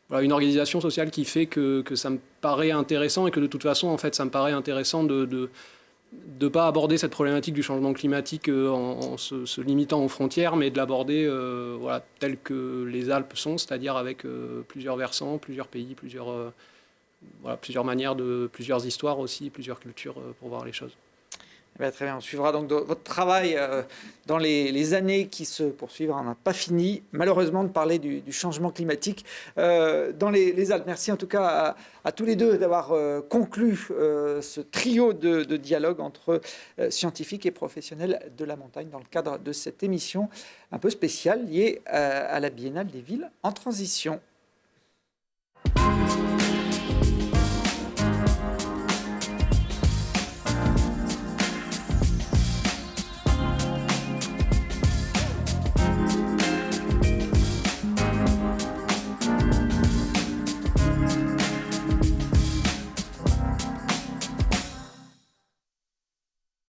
une organisation sociale qui fait que ça me paraît intéressant, et que de toute façon, en fait, ça me paraît intéressant de ne pas aborder cette problématique du changement climatique en se limitant aux frontières, mais de l'aborder tel que les Alpes sont, c'est-à-dire avec plusieurs versants, plusieurs pays, plusieurs manières, plusieurs histoires aussi, plusieurs cultures pour voir les choses. Très bien, on suivra donc votre travail dans les années qui se poursuivent. On n'a pas fini, malheureusement, de parler du changement climatique dans les Alpes. Merci en tout cas à tous les deux d'avoir conclu ce trio de dialogue entre scientifiques et professionnels de la montagne dans le cadre de cette émission un peu spéciale liée à la Biennale des villes en transition.